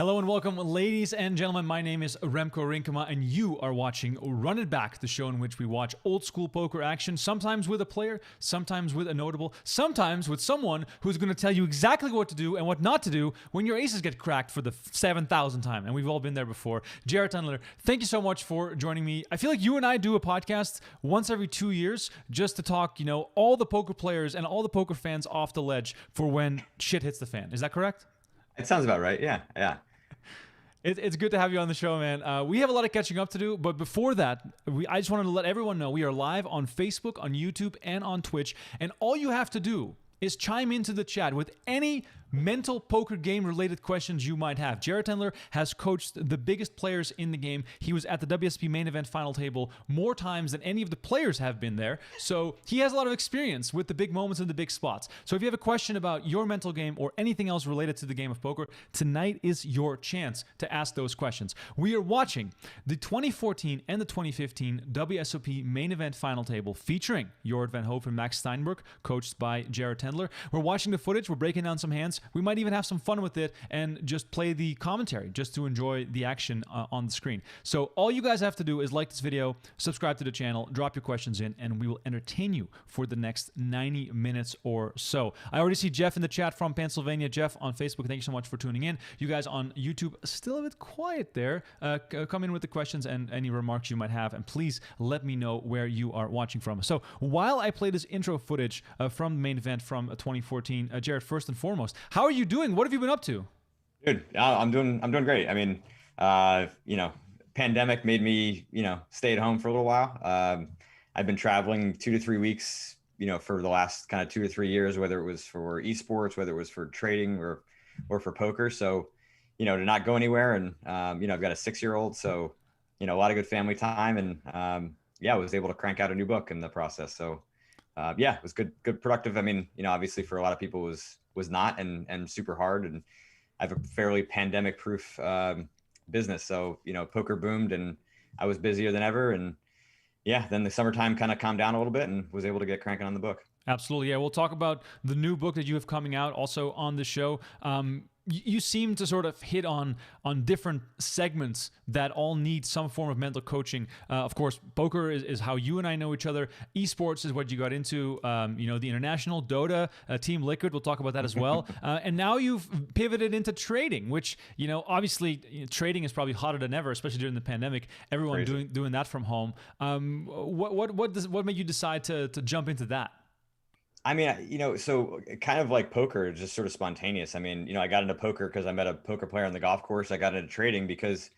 Hello and welcome, ladies and gentlemen. My name is Remko Rinkema, and you are watching Run It Back, the show in which we watch old school poker action, sometimes with a player, sometimes with a notable, sometimes with someone who's going to tell you exactly what to do and what not to do when your aces get cracked for the 7,000th time. And we've all been there before. Jorryt, Tendler, thank you so much for joining me. I feel like you and I do a podcast once every 2 years just to talk, all the poker players and all the poker fans off the ledge for when shit hits the fan. Is that correct? It sounds about right. Yeah. It's good to have you on the show, man. We have a lot of catching up to do, but before that, I just wanted to let everyone know we are live on Facebook, on YouTube, and on Twitch, and all you have to do is chime into the chat with any mental poker game related questions you might have. Jorryt Tendler has coached the biggest players in the game. He was at the WSOP Main Event final table more times than any of the players have been there. So he has a lot of experience with the big moments and the big spots. So if you have a question about your mental game or anything else related to the game of poker, tonight is your chance to ask those questions. We are watching the 2014 and the 2015 WSOP Main Event final table featuring Jorryt van Hoof and Max Steinberg, coached by Jorryt Tendler. We're watching the footage. We're breaking down some hands. We might even have some fun with it and just play the commentary just to enjoy the action on the screen. So all you guys have to do is like this video, subscribe to the channel, drop your questions in, and we will entertain you for the next 90 minutes or so. I already see Jeff in the chat from Pennsylvania. Jeff on Facebook, thank you so much for tuning in. You guys on YouTube, still a bit quiet there. Come in with the questions and any remarks you might have, and please let me know where you are watching from. So while I play this intro footage from the main event from 2014, Jorryt, first and foremost, how are you doing? What have you been up to? Dude, I'm doing great. I mean, pandemic made me, stay at home for a little while. I've been traveling 2 to 3 weeks, for the last kind of 2 to 3 years, whether it was for esports, whether it was for trading or for poker. So, to not go anywhere. And, I've got a 6-year-old, so, a lot of good family time. And, I was able to crank out a new book in the process. So, it was good, productive. I mean, obviously for a lot of people was not and super hard, and I have a fairly pandemic proof business. So, poker boomed and I was busier than ever. And then the summertime kind of calmed down a little bit and was able to get cranking on the book. Absolutely. Yeah. We'll talk about the new book that you have coming out also on the show. You seem to sort of hit on different segments that all need some form of mental coaching. Of course, poker is how you and I know each other. Esports is what you got into. The international Dota, Team Liquid. We'll talk about that as well. And now you've pivoted into trading, which obviously trading is probably hotter than ever, especially during the pandemic. Everyone doing that from home. What made you decide to jump into that? I mean, so kind of like poker, just sort of spontaneous. I mean, I got into poker because I met a poker player on the golf course. I got into trading because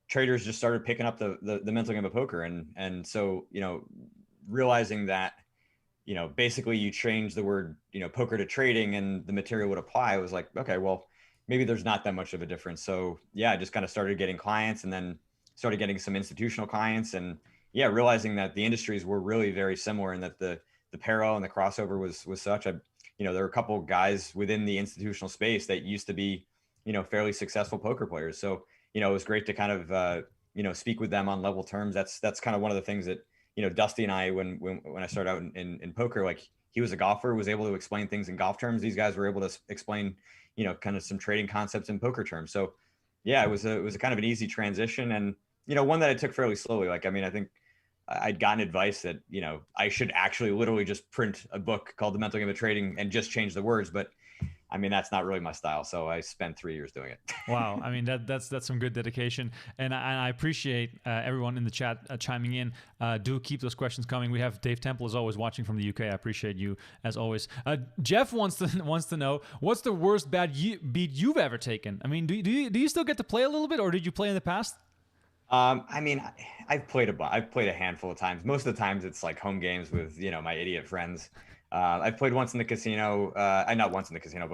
traders just started picking up the mental game of poker. And so, realizing that, basically you change the word, poker to trading and the material would apply. I was like, okay, well, maybe there's not that much of a difference. So I just kind of started getting clients and then started getting some institutional clients and realizing that the industries were really very similar and that the parallel and the crossover was such. There were a couple of guys within the institutional space that used to be, fairly successful poker players. So, it was great to kind of, speak with them on level terms. That's kind of one of the things that, Dusty and I, when I started out in poker, like he was a golfer, was able to explain things in golf terms. These guys were able to explain, kind of some trading concepts in poker terms. So it was a kind of an easy transition and, one that I took fairly slowly. Like, I mean, I think I'd gotten advice that, I should actually literally just print a book called The Mental Game of Trading and just change the words. But I mean, that's not really my style. So I spent 3 years doing it. Wow. I mean, that's some good dedication. And I appreciate everyone in the chat chiming in. Do keep those questions coming. We have Dave Temple as always watching from the UK. I appreciate you as always. Jeff wants to know, what's the worst bad beat you've ever taken? I mean, do you still get to play a little bit, or did you play in the past? I mean, I've played a handful of times. Most of the times it's like home games with, my idiot friends. I've played once in the casino. Not once in the casino,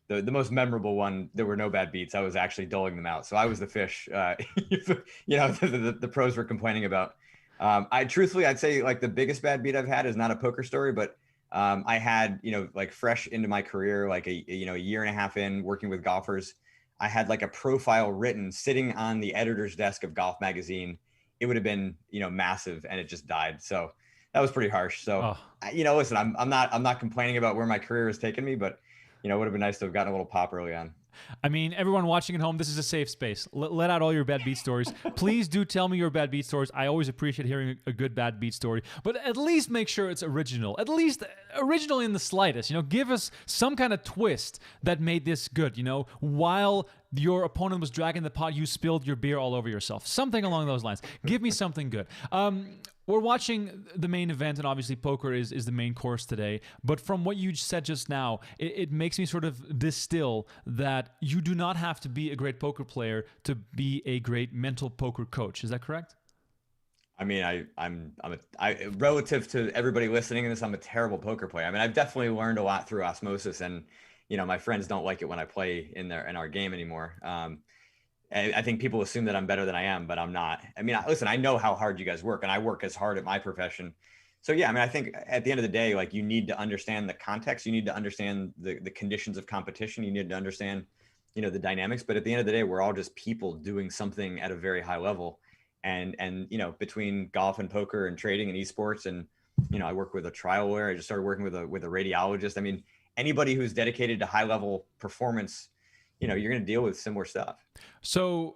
but the most memorable one, there were no bad beats. I was actually doling them out. So I was the fish, the pros were complaining about. I'd say like the biggest bad beat I've had is not a poker story, but I had, like fresh into my career, like a year and a half in working with golfers. I had like a profile written sitting on the editor's desk of Golf Magazine. It would have been, massive, and it just died. So that was pretty harsh. So, listen, I'm not complaining about where my career has taken me, but, it would have been nice to have gotten a little pop early on. I mean, everyone watching at home, this is a safe space. Let out all your bad beat stories. Please do tell me your bad beat stories. I always appreciate hearing a good bad beat story, but at least make sure it's original. At least original in the slightest. Give us some kind of twist that made this good. While your opponent was dragging the pot, you spilled your beer all over yourself. Something along those lines. Give me something good. We're watching the main event, and obviously poker is the main course today. But from what you said just now, it makes me sort of distill that you do not have to be a great poker player to be a great mental poker coach. Is that correct? I mean, I'm relative to everybody listening to this, I'm a terrible poker player. I mean, I've definitely learned a lot through osmosis, and my friends don't like it when I play in our game anymore. I think people assume that I'm better than I am, but I'm not. I mean, listen, I know how hard you guys work, and I work as hard at my profession. So yeah, I mean, I think at the end of the day, like, you need to understand the context. You need to understand the conditions of competition. You need to understand, the dynamics. But at the end of the day, we're all just people doing something at a very high level. And between golf and poker and trading and esports, and I work with a trial lawyer. I just started working with a radiologist. I mean, anybody who's dedicated to high level performance, you're going to deal with similar stuff. So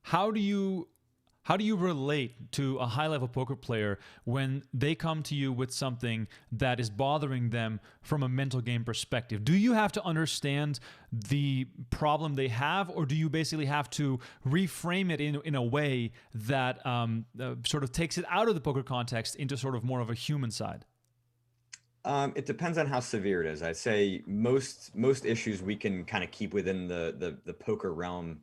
how do you relate to a high level poker player when they come to you with something that is bothering them from a mental game perspective? Do you have to understand the problem they have, or do you basically have to reframe it in a way that sort of takes it out of the poker context into sort of more of a human side? It depends on how severe it is. I'd say most issues we can kind of keep within the poker realm,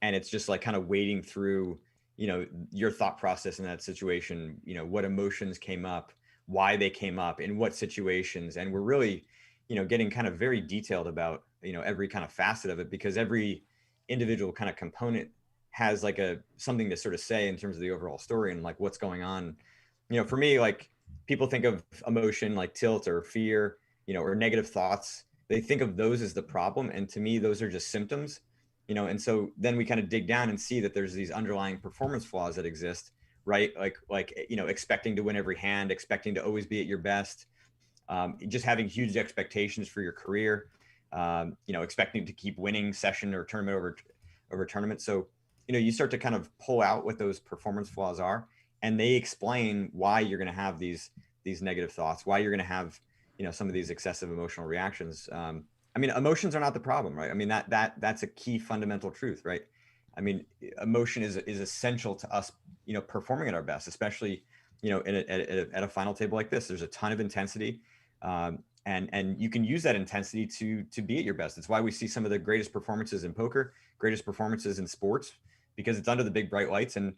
and it's just like kind of wading through, your thought process in that situation. What emotions came up, why they came up, in what situations, and we're really, getting kind of very detailed about every kind of facet of it, because every individual kind of component has like something to sort of say in terms of the overall story and like what's going on. For me, like, people think of emotion like tilt or fear, or negative thoughts. They think of those as the problem. And to me, those are just symptoms, and so then we kind of dig down and see that there's these underlying performance flaws that exist, right? Like, expecting to win every hand, expecting to always be at your best, just having huge expectations for your career, expecting to keep winning session or tournament over tournament. So, you start to kind of pull out what those performance flaws are, and they explain why you're going to have these negative thoughts, why you're going to have, some of these excessive emotional reactions. I mean, emotions are not the problem, right? I mean, that's a key fundamental truth, right? I mean, emotion is essential to us, performing at our best, especially, at a final table like this. There's a ton of intensity, and you can use that intensity to be at your best. It's why we see some of the greatest performances in poker, greatest performances in sports, because it's under the big bright lights. And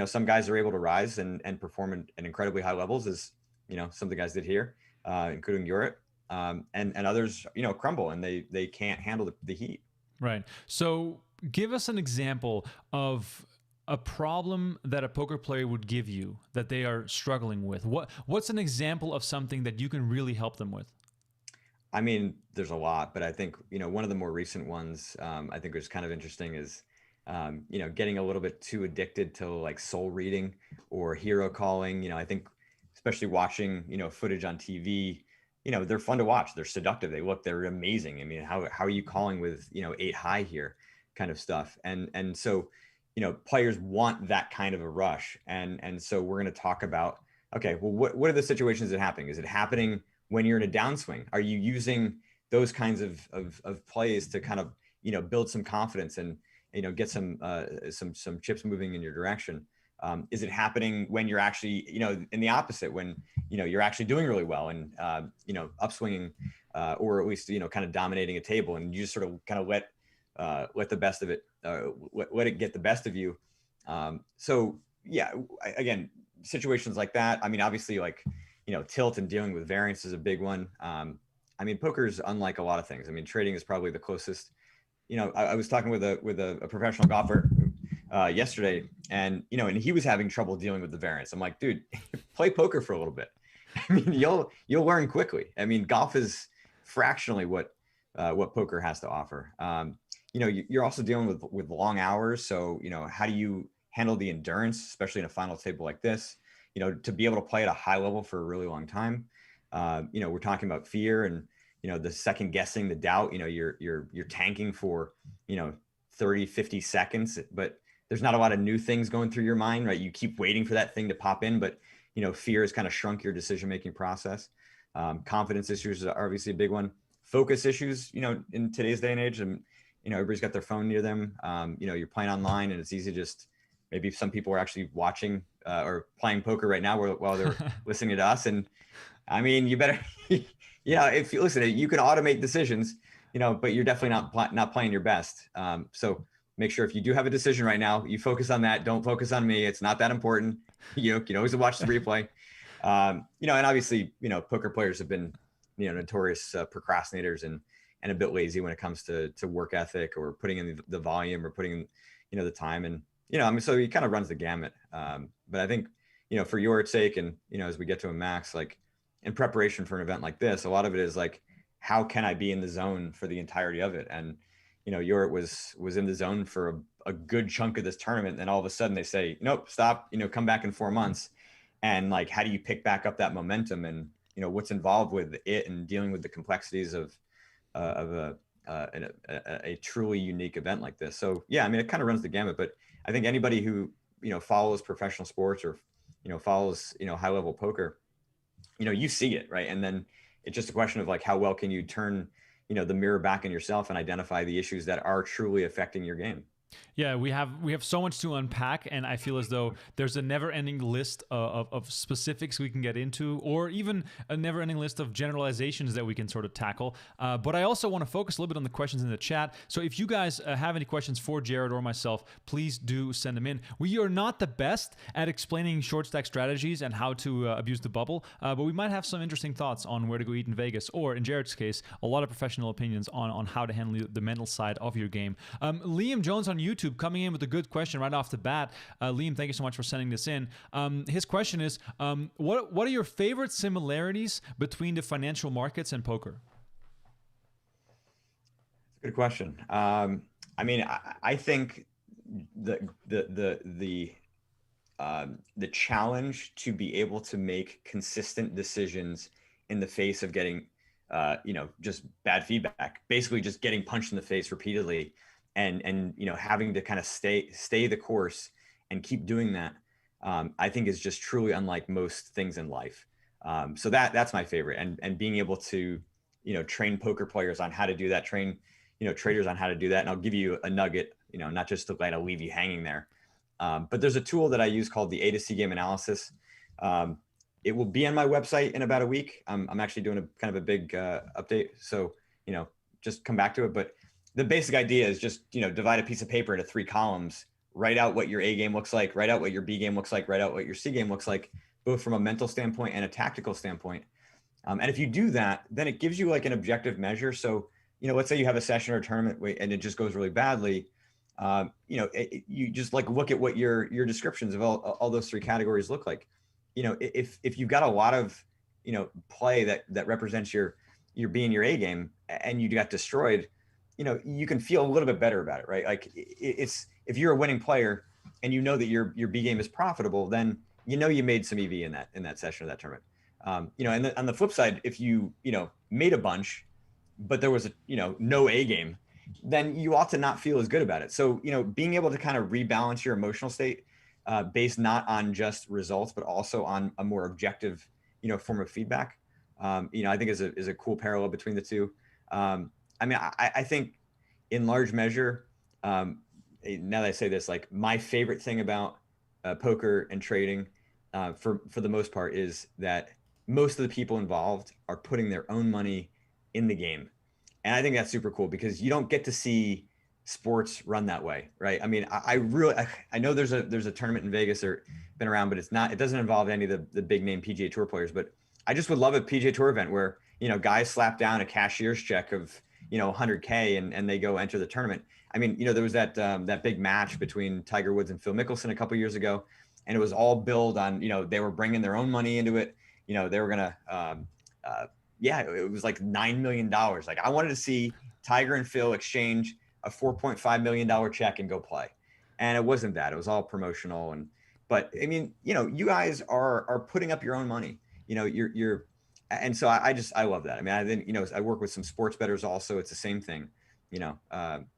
some guys are able to rise and perform at incredibly high levels, as some of the guys did here, including Jorryt, and others crumble, and they can't handle the heat. Right. So give us an example of a problem that a poker player would give you that they are struggling with. What's an example of something that you can really help them with? I mean, there's a lot, but I think one of the more recent ones, I think was kind of interesting is getting a little bit too addicted to like soul reading or hero calling. I think especially watching, footage on TV, they're fun to watch. They're seductive. They're amazing. I mean, how are you calling with, 8 high here kind of stuff. And so, players want that kind of a rush. And so we're going to talk about, okay, well, what are the situations that happening? Is it happening when you're in a downswing? Are you using those kinds of plays to kind of, build some confidence and, get some chips moving in your direction? Is it happening when you're actually, in the opposite, when, you're actually doing really well and, upswinging, or at least, kind of dominating a table, and you just sort of kind of let the best of it, let it get the best of you. So yeah, again, situations like that. I mean, obviously, like, tilt and dealing with variance is a big one. I mean, poker is unlike a lot of things. I mean, trading is probably the closest. I was talking with a professional golfer yesterday, and and he was having trouble dealing with the variance. I'm like, dude, play poker for a little bit. I mean, you'll learn quickly. I mean, golf is fractionally what poker has to offer. You're also dealing with long hours. So, how do you handle the endurance, especially in a final table like this, to be able to play at a high level for a really long time? We're talking about fear and, the second guessing, the doubt, you're tanking for, 30, 50 seconds, but there's not a lot of new things going through your mind, right? You keep waiting for that thing to pop in, but, fear has kind of shrunk your decision-making process. Confidence issues are obviously a big one. Focus issues, in today's day and age, and, everybody's got their phone near them. You're playing online and it's easy just, maybe some people are actually watching or playing poker right now while they're listening to us. And I mean, you better, if you listen, you can automate decisions, but you're definitely not playing your best. So make sure if you do have a decision right now, you focus on that. Don't focus on me. It's not that important. You can always watch the replay. And obviously, poker players have been, notorious procrastinators and a bit lazy when it comes to work ethic or putting in the volume or putting in, the time. And, so he kind of runs the gamut. But I think, for Jorryt's sake, and, as we get to a max, like in preparation for an event like this, a lot of it is like, how can I be in the zone for the entirety of it? And, Jorryt was in the zone for a good chunk of this tournament. And all of a sudden they say, nope, stop, come back in 4 months. And like, how do you pick back up that momentum and, what's involved with it and dealing with the complexities of a truly unique event like this. So yeah, I mean, it kind of runs the gamut, but I think anybody who, follows professional sports or, follows, high level poker, you see it, right? And then it's just a question of like, how well can you turn, the mirror back in yourself and identify the issues that are truly affecting your game. Yeah, we have so much to unpack, and I feel as though there's a never-ending list of specifics we can get into, or even a never-ending list of generalizations that we can sort of tackle. But I also want to focus a little bit on the questions in the chat. So if you guys have any questions for Jared or myself, please do send them in. We are not the best at explaining short stack strategies and how to abuse the bubble, but we might have some interesting thoughts on where to go eat in Vegas, or in Jared's case, a lot of professional opinions on how to handle the mental side of your game. Liam Jones on YouTube coming in with a good question right off the bat. Liam, thank you so much for sending this in. His question is, what are your favorite similarities between the financial markets and poker? Good question. I mean, I think the challenge to be able to make consistent decisions in the face of getting, just bad feedback, basically just getting punched in the face repeatedly, and having to kind of stay the course and keep doing that, I think is just truly unlike most things in life. So that's my favorite, and being able to train poker players on how to do that, train traders on how to do that. And I'll give you a nugget, not just to kind of leave you hanging there, but there's a tool that I use called the A to C game analysis. It will be on my website in about a week. I'm actually doing a kind of a big update, so just come back to it. But the basic idea is just, divide a piece of paper into 3 columns, write out what your A game looks like, write out what your B game looks like, write out what your C game looks like, both from a mental standpoint and a tactical standpoint. And if you do that, then it gives you like an objective measure. So, let's say you have a session or a tournament and it just goes really badly. You just like look at what your descriptions of all those 3 categories look like. If you've got a lot of, play that represents your B and your A game, and you got destroyed, you can feel a little bit better about it, right? Like it's, if you're a winning player and that your B game is profitable, then you made some EV in that session or that tournament. And on the flip side, if you made a bunch, but there was a no A game, then you ought to not feel as good about it. So being able to kind of rebalance your emotional state based not on just results, but also on a more objective form of feedback, I think is a cool parallel between the two. I mean, I think in large measure, now that I say this, like my favorite thing about poker and trading for the most part is that most of the people involved are putting their own money in the game. And I think that's super cool because you don't get to see sports run that way, right? I mean, I know there's a tournament in Vegas or been around, but it doesn't involve any of the big name PGA Tour players. But I just would love a PGA Tour event where, guys slap down a cashier's check of, $100K and they go enter the tournament. I mean, there was that big match between Tiger Woods and Phil Mickelson a couple of years ago, and it was all billed on, they were bringing their own money into it. They were going to, it was like $9 million. Like I wanted to see Tiger and Phil exchange a $4.5 million check and go play. And it wasn't that. It was all promotional. But I mean, you guys are putting up your own money. You're and so I love that. I mean, I think, I work with some sports bettors also. It's the same thing,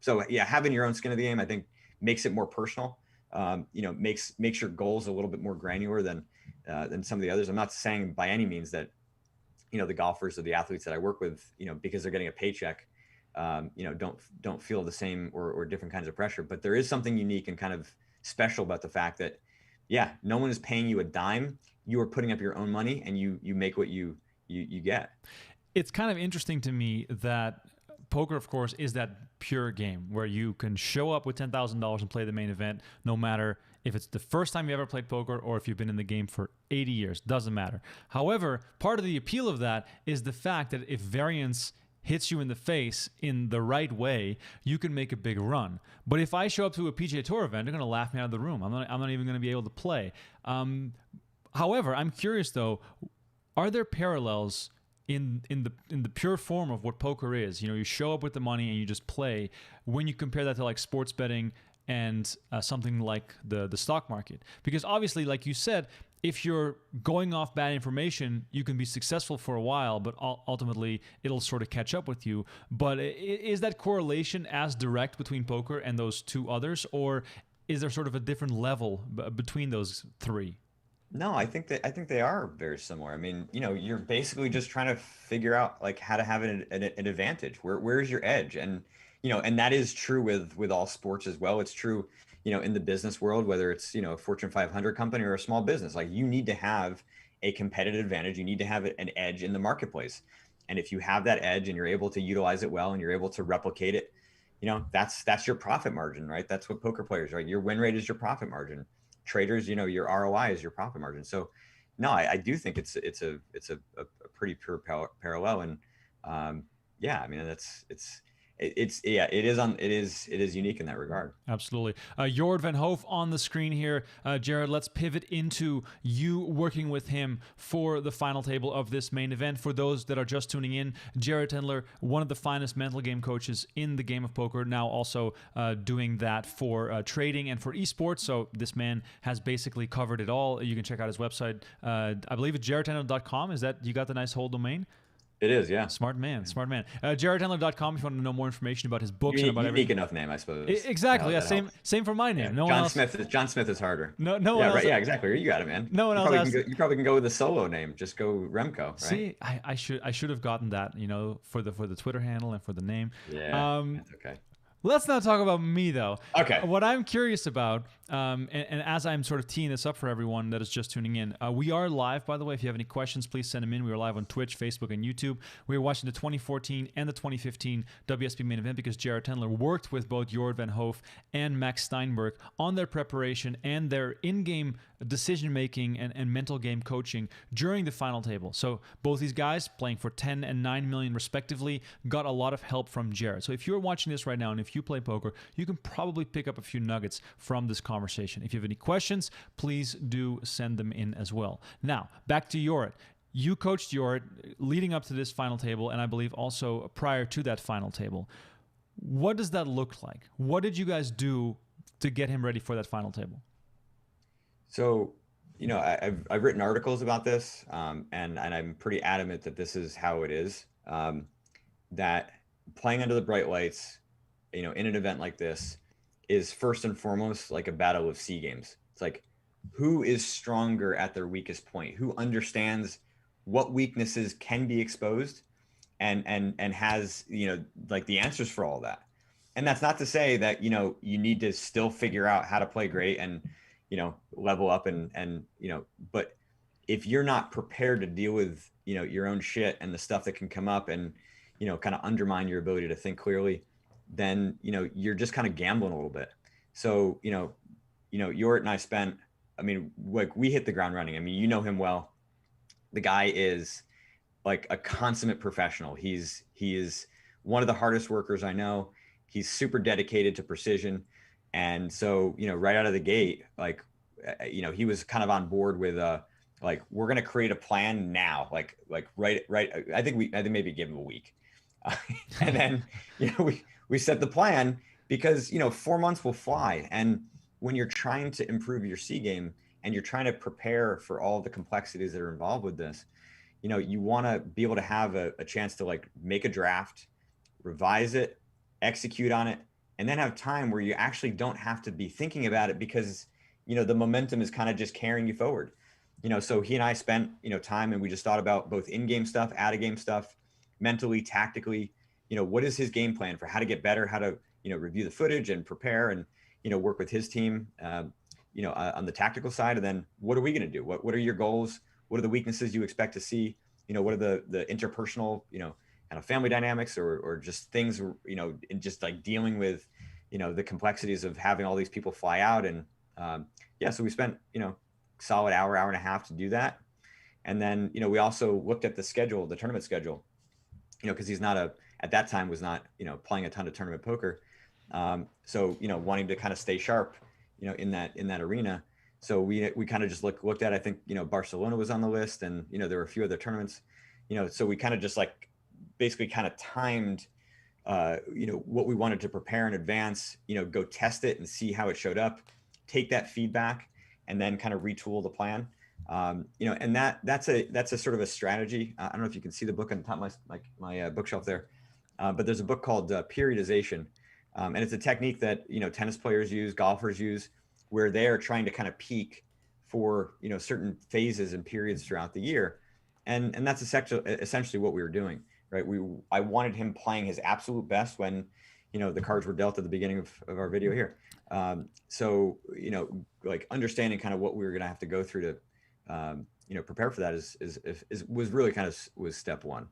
so yeah, having your own skin in the game, I think, makes it more personal. Makes your goals a little bit more granular than some of the others. I'm not saying by any means that, the golfers or the athletes that I work with, because they're getting a paycheck, don't feel the same or different kinds of pressure. But there is something unique and kind of special about the fact that, yeah, no one is paying you a dime. You are putting up your own money, and you make what you get. It's kind of interesting to me that poker, of course, is that pure game where you can show up with $10,000 and play the main event, no matter if it's the first time you ever played poker or if you've been in the game for 80 years. Doesn't matter. However, part of the appeal of that is the fact that if variance hits you in the face in the right way, you can make a big run. But if I show up to a PGA Tour event, they're going to laugh me out of the room. I'm not even going to be able to play. However, I'm curious though, are there parallels in the pure form of what poker is? You show up with the money and you just play, when you compare that to like sports betting and something like the stock market? Because obviously, like you said, if you're going off bad information, you can be successful for a while, but ultimately it'll sort of catch up with you. But is that correlation as direct between poker and those two others, or is there sort of a different level between those three? No, I think they are very similar. I mean, you're basically just trying to figure out like how to have an advantage. Where's your edge? And and that is true with all sports as well. It's true, in the business world, whether it's a Fortune 500 company or a small business. Like, you need to have a competitive advantage. You need to have an edge in the marketplace. And if you have that edge and you're able to utilize it well and you're able to replicate it, that's your profit margin, right? That's what poker players, right? Your win rate is your profit margin. Traders, your ROI is your profit margin. So no, I do think it's a pretty pure parallel. And yeah, I mean, it is unique in that regard. Absolutely. Jorryt van Hoof on the screen here. Jared, let's pivot into you working with him for the final table of this main event. For those that are just tuning in, Jorryt Tendler, one of the finest mental game coaches in the game of poker, now also doing that for trading and for esports. So this man has basically covered it all. You can check out his website. I believe it's jorrytendler.com. Is that, you got the nice whole domain? It is, yeah. Smart man. jorrytendler.com if you want to know more information about his books and about unique everything. enough name, I suppose. Exactly. Yeah, same for my name. Yeah. No one else. John Smith is harder. No yeah, one else. Right, yeah, exactly. You got it, man. No one else. You probably can go with a solo name. Just go Remko. Right? See, I should have gotten that, for the Twitter handle and for the name. Yeah. That's okay. Let's not talk about me, though. Okay. What I'm curious about, and as I'm sort of teeing this up for everyone that is just tuning in, we are live, by the way. If you have any questions, please send them in. We are live on Twitch, Facebook, and YouTube. We are watching the 2014 and the 2015 WSOP Main Event because Jorryt Tendler worked with both Jorryt van Hoof and Max Steinberg on their preparation and their in-game decision-making and mental game coaching during the final table. So both these guys, playing for 10 and 9 million respectively, got a lot of help from Jorryt. So if you're watching this right now and if you play poker, you can probably pick up a few nuggets from this conversation. If you have any questions, please do send them in as well. Now, back to Jorryt. You coached Jorryt leading up to this final table, and I believe also prior to that final table. What does that look like? What did you guys do to get him ready for that final table? So, I've written articles about this, and I'm pretty adamant that this is how it is. That playing under the bright lights, in an event like this, is first and foremost like a battle of C games. It's like, who is stronger at their weakest point? Who understands what weaknesses can be exposed, and has like the answers for all that. And that's not to say that you need to still figure out how to play great and level up and but if you're not prepared to deal with your own shit and the stuff that can come up and kind of undermine your ability to think clearly, then you're just kind of gambling a little bit. So Jorryt and I spent, like, we hit the ground running. I mean, you know him well. The guy is like a consummate professional. He is one of the hardest workers I know. He's super dedicated to precision. And so, right out of the gate, like, he was kind of on board with, like, we're going to create a plan now, like right. I think maybe give him a week. And then, we set the plan because, 4 months will fly. And when you're trying to improve your C game and you're trying to prepare for all the complexities that are involved with this, you want to be able to have a chance to like make a draft, revise it, execute on it, and then have time where you actually don't have to be thinking about it because, the momentum is kind of just carrying you forward. So he and I spent, time, and we just thought about both in-game stuff, out-of-game stuff, mentally, tactically, what is his game plan for how to get better, how to, review the footage and prepare and, work with his team, on the tactical side. And then what are we going to do? What are your goals? What are the weaknesses you expect to see? What are the interpersonal, kind of family dynamics or just things, in just like dealing with, the complexities of having all these people fly out. And so we spent, solid hour and a half to do that. And then, we also looked at the schedule, the tournament schedule, because he's not at that time was not, playing a ton of tournament poker. So, wanting to kind of stay sharp, in that arena. So we kind of just looked at, I think, Barcelona was on the list, and, there were a few other tournaments, so we kind of just like basically kind of timed, what we wanted to prepare in advance, go test it and see how it showed up, take that feedback, and then kind of retool the plan. And that's a sort of a strategy. I don't know if you can see the book on the top of my bookshelf there, but there's a book called Periodization. And it's a technique that, tennis players use, golfers use, where they are trying to kind of peak for, certain phases and periods throughout the year. And that's essentially what we were doing, right? I wanted him playing his absolute best when, the cards were dealt at the beginning of our video here. So, like understanding kind of what we were going to have to go through to, prepare for that was really kind of was step one.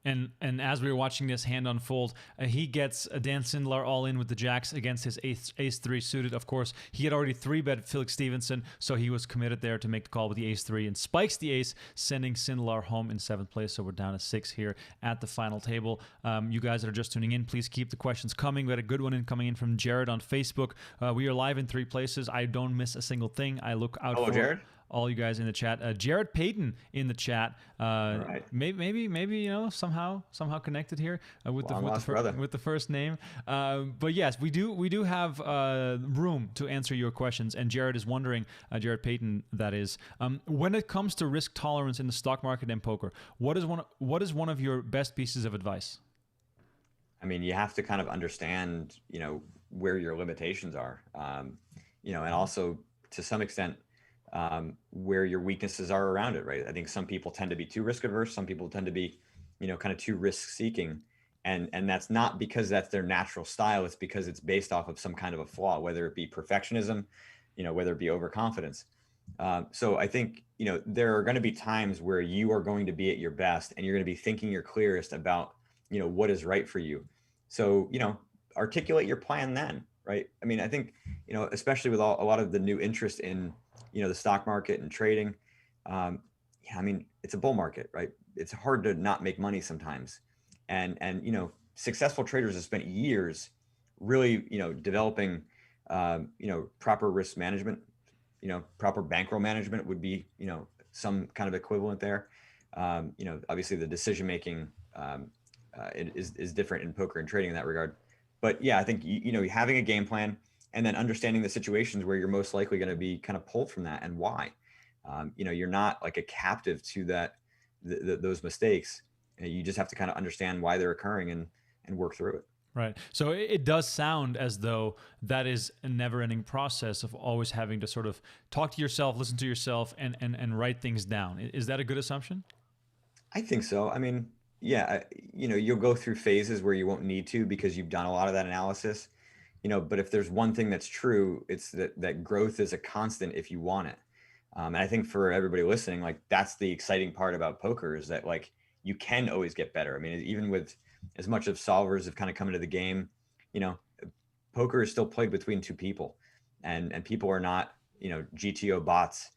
And as we were watching this hand unfold, he gets Dan Sindler all in with the jacks against his ace-3 suited. Of course, he had already 3-bet Felix Stevenson, so he was committed there to make the call with the ace-3 and spikes the ace, sending Sindler home in 7th place. So we're down to 6 here at the final table. You guys that are just tuning in, please keep the questions coming. We had a good one coming in from Jorryt on Facebook. We are live in 3 places. I don't miss a single thing. I look out for Jorryt. All you guys in the chat. Jorryt Payton in the chat. Right. Maybe somehow connected here with the first name. But yes, we do have room to answer your questions. And Jorryt is wondering, Jorryt Payton, that is, when it comes to risk tolerance in the stock market and poker, what is one of your best pieces of advice? I mean, you have to kind of understand, where your limitations are, and also to some extent, where your weaknesses are around it, right? I think some people tend to be too risk averse. Some people tend to be, kind of too risk seeking. And that's not because that's their natural style. It's because it's based off of some kind of a flaw, whether it be perfectionism, whether it be overconfidence. So I think, there are going to be times where you are going to be at your best and you're going to be thinking your clearest about, what is right for you. So, articulate your plan then, right? I mean, I think, especially with a lot of the new interest in, the stock market and trading. I mean, it's a bull market, right? It's hard to not make money sometimes. And successful traders have spent years really, developing, proper risk management, proper bankroll management would be, some kind of equivalent there. Obviously the decision-making is different in poker and trading in that regard. But yeah, I think, having a game plan, and then understanding the situations where you're most likely going to be kind of pulled from that and why. You're not like a captive to those mistakes. You just have to kind of understand why they're occurring and work through it. Right. So it does sound as though that is a never-ending process of always having to sort of talk to yourself, listen to yourself, and write things down. Is that a good assumption? I think so. I mean, yeah, you'll go through phases where you won't need to because you've done a lot of that analysis. But if there's one thing that's true, it's that growth is a constant if you want it. And I think for everybody listening, like that's the exciting part about poker is that like you can always get better. I mean, even with as much of solvers have kind of come into the game, poker is still played between two people, and people are not, GTO bots.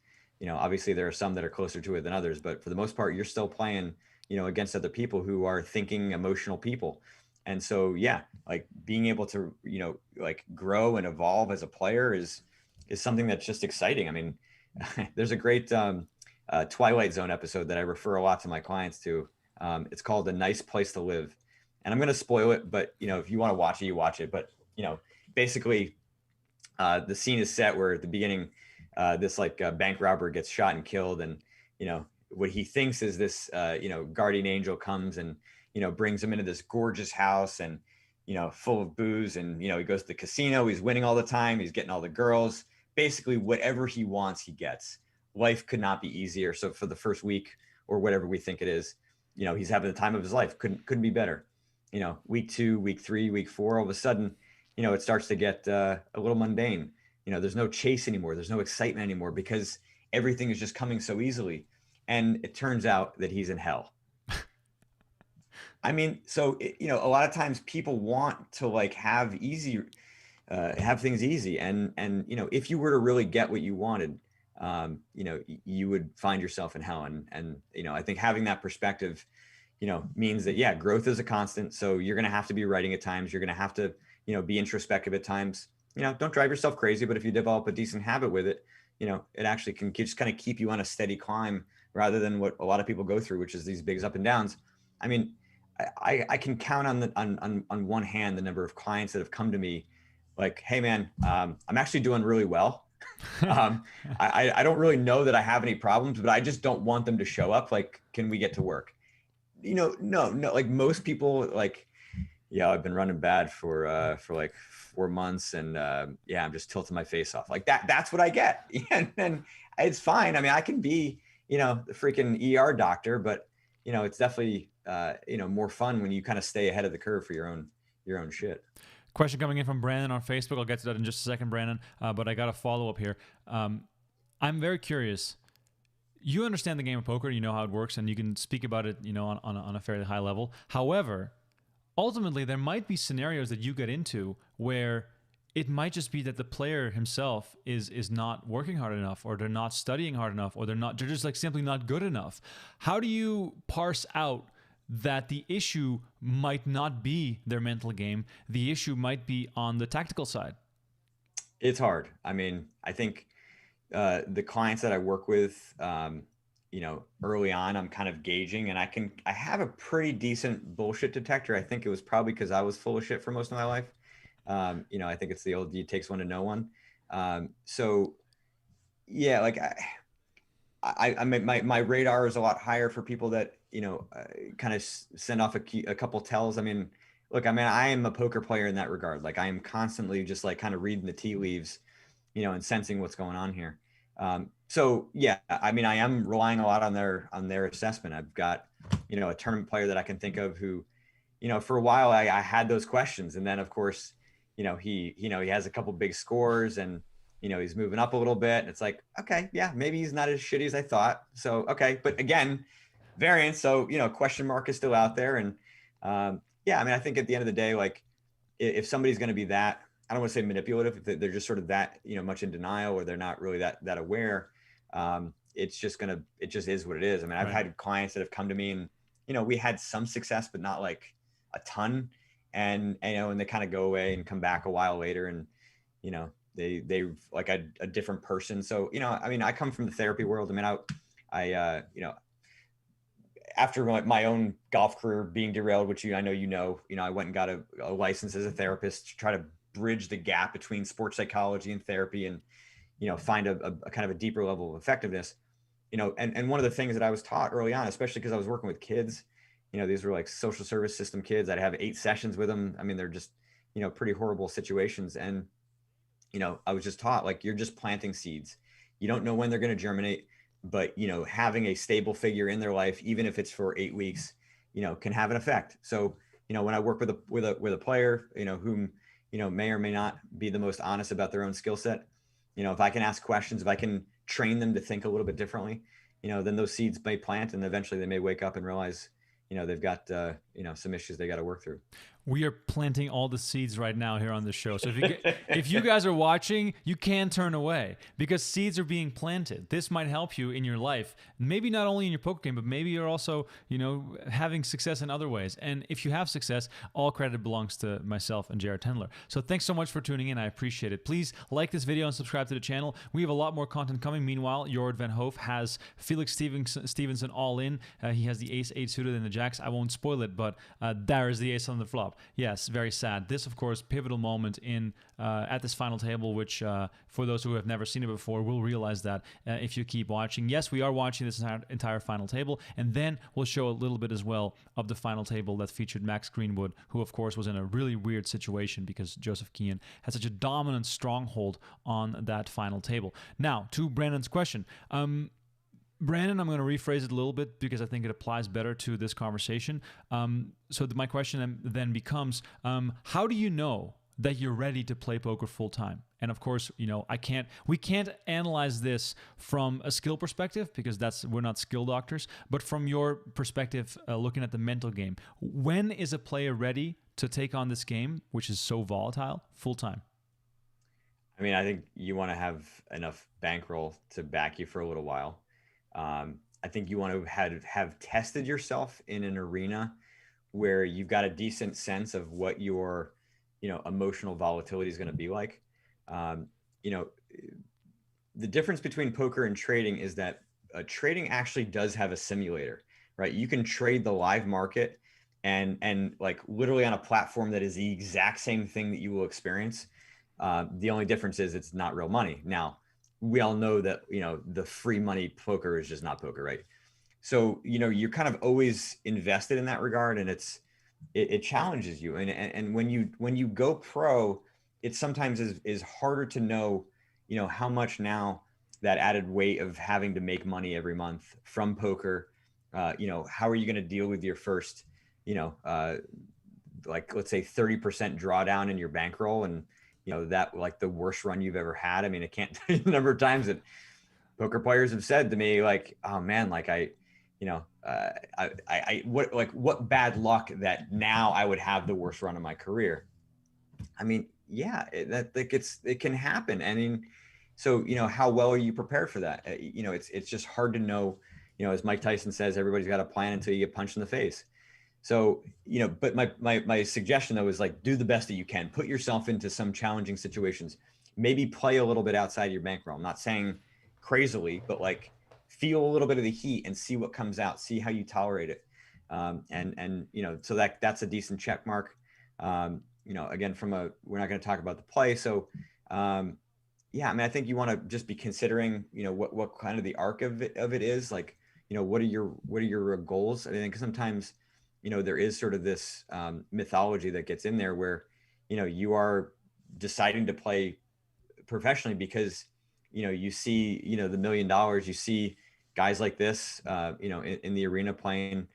Obviously there are some that are closer to it than others, but for the most part, you're still playing, against other people who are thinking, emotional people. And so, yeah, like being able to, like grow and evolve as a player is something that's just exciting. I mean, there's a great Twilight Zone episode that I refer a lot to my clients to. It's called A Nice Place to Live. And I'm going to spoil it, but, if you want to watch it, you watch it. But, basically the scene is set where at the beginning, this like bank robber gets shot and killed. And, what he thinks is this, guardian angel comes and, brings him into this gorgeous house and, full of booze. And, he goes to the casino, he's winning all the time. He's getting all the girls, basically whatever he wants, he gets. Life could not be easier. So for the first week or whatever we think it is, he's having the time of his life. Couldn't be better. Week 2, week 3, week 4, all of a sudden, it starts to get a little mundane. There's no chase anymore. There's no excitement anymore because everything is just coming so easily. And it turns out that he's in hell. I mean, so, a lot of times people want to like have things easy. And, if you were to really get what you wanted, you would find yourself in hell. And, I think having that perspective, means that, yeah, growth is a constant. So you're going to have to be writing at times. You're going to have to, be introspective at times. Don't drive yourself crazy, but if you develop a decent habit with it, it actually can just kind of keep you on a steady climb rather than what a lot of people go through, which is these big up and downs. I mean, I can count on one hand the number of clients that have come to me like, hey man, I'm actually doing really well. I don't really know that I have any problems, but I just don't want them to show up. Like, can we get to work? No, like most people, like, yeah, I've been running bad for like 4 months and yeah, I'm just tilting my face off like that. That's what I get. And it's fine. I mean, I can be, the freaking ER doctor, but it's definitely, more fun when you kind of stay ahead of the curve for your own shit. Question coming in from Brandon on Facebook. I'll get to that in just a second, Brandon. But I got a follow up here. I'm very curious. You understand the game of poker, you know how it works, and you can speak about it, on a fairly high level. However, ultimately, there might be scenarios that you get into where it might just be that the player himself is not working hard enough, or they're not studying hard enough, or they're just like simply not good enough. How do you parse out that the issue might not be their mental game, the issue might be on the tactical side? It's hard. I mean, I think the clients that I work with, early on, I'm kind of gauging, and I have a pretty decent bullshit detector. I think it was probably because I was full of shit for most of my life. I think it's the old, it takes one to know one. So yeah, like I my radar is a lot higher for people that, kind of send off a couple tells. I mean, look, I am a poker player in that regard. Like I am constantly just like kind of reading the tea leaves, and sensing what's going on here. So yeah, I mean, I am relying a lot on their assessment. I've got, a tournament player that I can think of who, for a while I had those questions, and then of course, he has a couple big scores and, he's moving up a little bit, and it's like, okay, yeah, maybe he's not as shitty as I thought. So, okay. But again, variance. So, question mark is still out there. And, yeah, I mean, I think at the end of the day, like if somebody's going to be that, I don't want to say manipulative, if they're just sort of that, much in denial, or they're not really that aware, it just is what it is. I mean, I've had clients that have come to me and, we had some success, but not like a ton. And, and they kind of go away and come back a while later, and, they like a different person. So, I mean, I come from the therapy world. I mean, I after my own golf career being derailed, which I know, I went and got a license as a therapist to try to bridge the gap between sports psychology and therapy, and, find a kind of a deeper level of effectiveness, and one of the things that I was taught early on, especially because I was working with kids, these were like social service system kids. I'd have 8 sessions with them. I mean, they're just, pretty horrible situations. And, I was just taught, like, you're just planting seeds. You don't know when they're going to germinate, but, having a stable figure in their life, even if it's for 8 weeks, can have an effect. So, when I work with a player, whom, may or may not be the most honest about their own skill set, if I can ask questions, if I can train them to think a little bit differently, then those seeds may plant, and eventually they may wake up and realize, they've got, some issues they got to work through. We are planting all the seeds right now here on the show. So if you guys are watching, you can turn away, because seeds are being planted. This might help you in your life. Maybe not only in your poker game, but maybe you're also, having success in other ways. And if you have success, all credit belongs to myself and Jorryt Tendler. So thanks so much for tuning in. I appreciate it. Please like this video and subscribe to the channel. We have a lot more content coming. Meanwhile, Jorryt van Hoof has Felix Stevenson all in. He has the ace-8 suited in the jacks. I won't spoil it, but there is the ace on the flop. fault. Yes, very sad. This, of course, pivotal moment in at this final table, which for those who have never seen it before, will realize that if you keep watching. Yes, we are watching this entire final table, and then we'll show a little bit as well of the final table that featured Max Greenwood, who, of course, was in a really weird situation because Joseph Kean had such a dominant stronghold on that final table. Now, to Brandon's question. Brandon, I'm going to rephrase it a little bit because I think it applies better to this conversation. So my question then becomes, how do you know that you're ready to play poker full time? And of course, we can't analyze this from a skill perspective because we're not skill doctors, but from your perspective, looking at the mental game, when is a player ready to take on this game, which is so volatile, full time? I mean, I think you want to have enough bankroll to back you for a little while. I think you want to have tested yourself in an arena where you've got a decent sense of what your, emotional volatility is going to be like. The difference between poker and trading is that trading actually does have a simulator, right? You can trade the live market and like literally on a platform that is the exact same thing that you will experience. The only difference is it's not real money. Now, we all know that, the free money poker is just not poker, right? So, you're kind of always invested in that regard, and it challenges you. And when you go pro, it sometimes is harder to know, how much now that added weight of having to make money every month from poker, how are you going to deal with your first, like, let's say 30% drawdown in your bankroll, and that like the worst run you've ever had. I mean, I can't tell you the number of times that poker players have said to me, like, oh man, like what bad luck that now I would have the worst run of my career. I mean, yeah, it can happen. I mean, so, how well are you prepared for that? It's just hard to know, as Mike Tyson says, everybody's got a plan until you get punched in the face. So, but my suggestion though is like, do the best that you can, put yourself into some challenging situations, maybe play a little bit outside your bankroll. I'm not saying crazily, but like feel a little bit of the heat and see what comes out, see how you tolerate it. So that's a decent check mark. Again, we're not going to talk about the play. So, I mean, I think you want to just be considering, what kind of the arc of it is like, what are your goals? I think sometimes, there is sort of this mythology that gets in there where, you are deciding to play professionally because, you see, the $1 million, you see guys like this, in the arena playing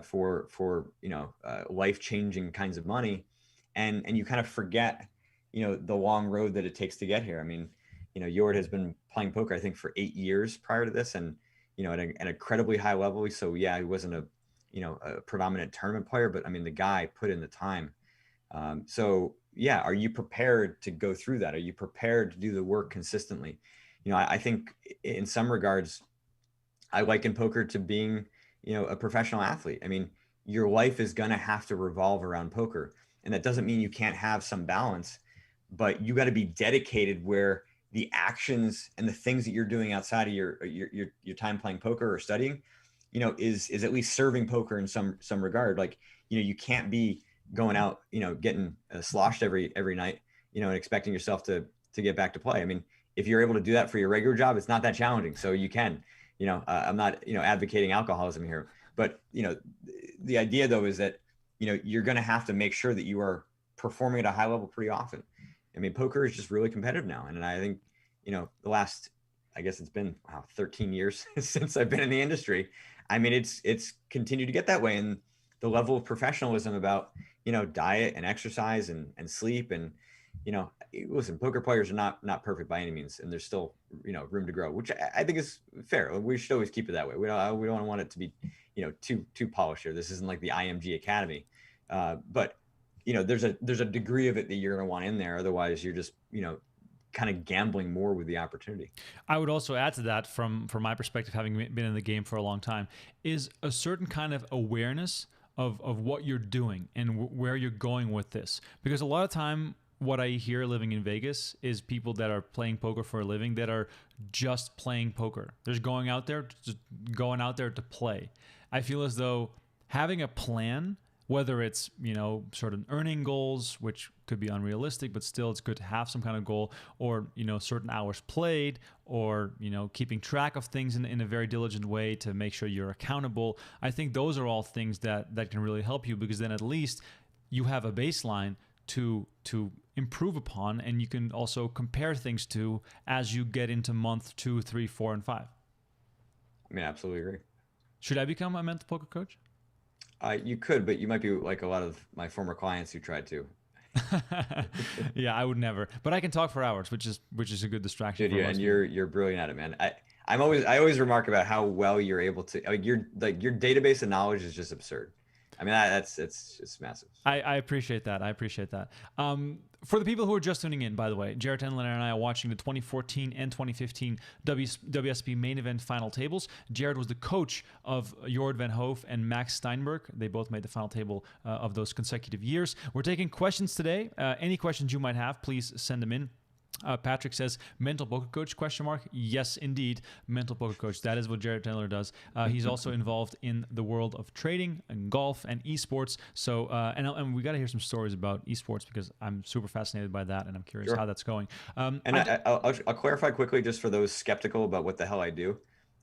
for life-changing kinds of money. And you kind of forget, the long road that it takes to get here. I mean, Jorryt has been playing poker, I think, for 8 years prior to this, and, at an incredibly high level. So yeah, he wasn't a predominant tournament player, but I mean, the guy put in the time. So yeah, are you prepared to go through that? Are you prepared to do the work consistently? I think in some regards, I liken poker to being, a professional athlete. I mean, your life is going to have to revolve around poker. And that doesn't mean you can't have some balance, but you got to be dedicated where the actions and the things that you're doing outside of your time playing poker or studying, is at least serving poker in some regard. Like, you can't be going out, getting sloshed every night, and expecting yourself to get back to play. I mean, if you're able to do that for your regular job, it's not that challenging. So you can, I'm not, advocating alcoholism here, but, the idea though is that, you're going to have to make sure that you are performing at a high level pretty often. I mean, poker is just really competitive now. And I think, the last, I guess it's been 13 years since I've been in the industry. I mean, it's continued to get that way. And the level of professionalism about, diet and exercise and sleep and, listen, poker players are not perfect by any means. And there's still, room to grow, which I think is fair. We should always keep it that way. We don't want it to be, too polished here. This isn't like the IMG Academy. But, there's a degree of it that you're going to want in there. Otherwise you're just, kind of gambling more with the opportunity. I would also add to that from my perspective, having been in the game for a long time, is a certain kind of awareness of what you're doing and where you're going with this. Because a lot of time, what I hear living in Vegas is people that are playing poker for a living that are just playing poker. They're going out there to play. I feel as though having a plan whether it's, certain earning goals, which could be unrealistic, but still it's good to have some kind of goal, or, certain hours played, or, keeping track of things in a very diligent way to make sure you're accountable. I think those are all things that can really help you, because then at least you have a baseline to improve upon, and you can also compare things to as you get into month 2, 3, 4, and 5. I mean, absolutely agree. Should I become a mental poker coach? You could, but you might be like a lot of my former clients who tried to. Yeah, I would never. But I can talk for hours, which is a good distraction. Dude, and you're brilliant at it, man. I always remark about how well you're able to. Your database of knowledge is just absurd. I mean, it's massive. I appreciate that. For the people who are just tuning in, by the way, Jorryt and I are watching the 2014 and 2015 WSOP Main Event final tables. Jorryt was the coach of Jorryt van Hoof and Max Steinberg. They both made the final table of those consecutive years. We're taking questions today. Any questions you might have, please send them in. Patrick says, mental poker coach, ? Yes, indeed. Mental poker coach. That is what Jorryt Tendler does. He's also involved in the world of trading and golf and esports. So, and we got to hear some stories about esports, because I'm super fascinated by that, and I'm curious how that's going. I'll clarify quickly, just for those skeptical about what the hell I do.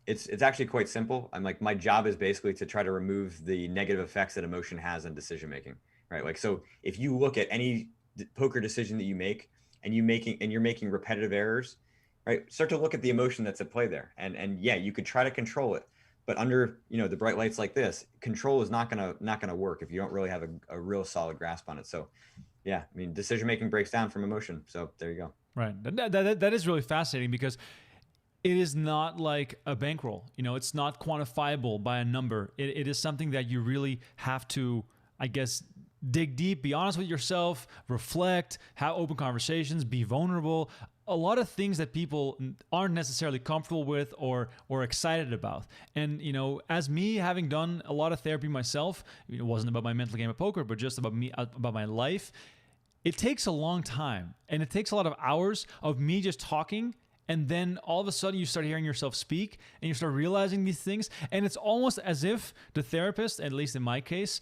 It's actually quite simple. I'm like, my job is basically to try to remove the negative effects that emotion has on decision making, right? Like, so if you look at any poker decision that you make, and you're making repetitive errors, right? Start to look at the emotion that's at play there. And yeah, you could try to control it, but under, the bright lights like this, control is not gonna work if you don't really have a real solid grasp on it. So yeah, I mean, decision making breaks down from emotion. So there you go. Right. That is really fascinating, because it is not like a bankroll. It's not quantifiable by a number. It is something that you really have to, I guess, dig deep, be honest with yourself, reflect, have open conversations, be vulnerable. A lot of things that people aren't necessarily comfortable with or excited about. And, as me, having done a lot of therapy myself, it wasn't about my mental game of poker, but just about me, about my life. It takes a long time, and it takes a lot of hours of me just talking. And then all of a sudden you start hearing yourself speak, and you start realizing these things. And it's almost as if the therapist, at least in my case,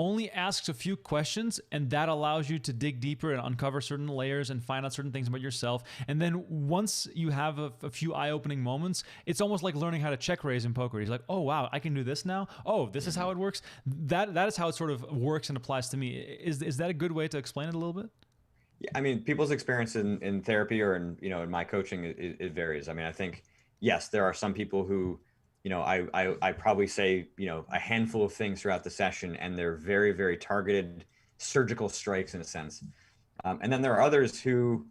only asks a few questions, and that allows you to dig deeper and uncover certain layers and find out certain things about yourself. And then once you have a few eye-opening moments, it's almost like learning how to check raise in poker. He's like, oh wow, I can do this now. Oh, this is how it works. That is how it sort of works and applies to me. Is that a good way to explain it a little bit? Yeah, I mean, people's experience in therapy or in my coaching, it varies. I mean, I think, yes, there are some people who, I probably say, a handful of things throughout the session, and they're very, very targeted surgical strikes in a sense. And then there are others who,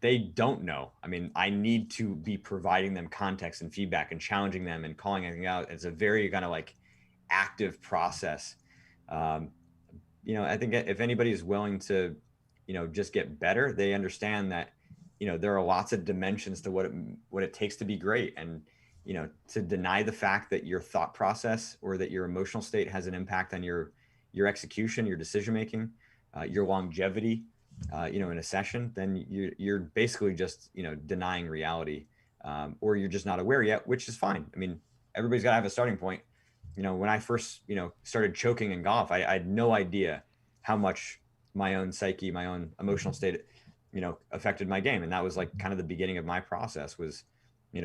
they don't know. I mean, I need to be providing them context and feedback and challenging them and calling anything out. It's a very kind of like active process. I think if anybody is willing to, just get better, they understand that, there are lots of dimensions to what it takes to be great. And, to deny the fact that your thought process or that your emotional state has an impact on your execution, your decision-making, your longevity, in a session, then you're basically just, denying reality, or you're just not aware yet, which is fine. I mean, everybody's got to have a starting point. When I first, started choking in golf, I had no idea how much my own psyche, my own emotional state, affected my game. And that was like kind of the beginning of my process was,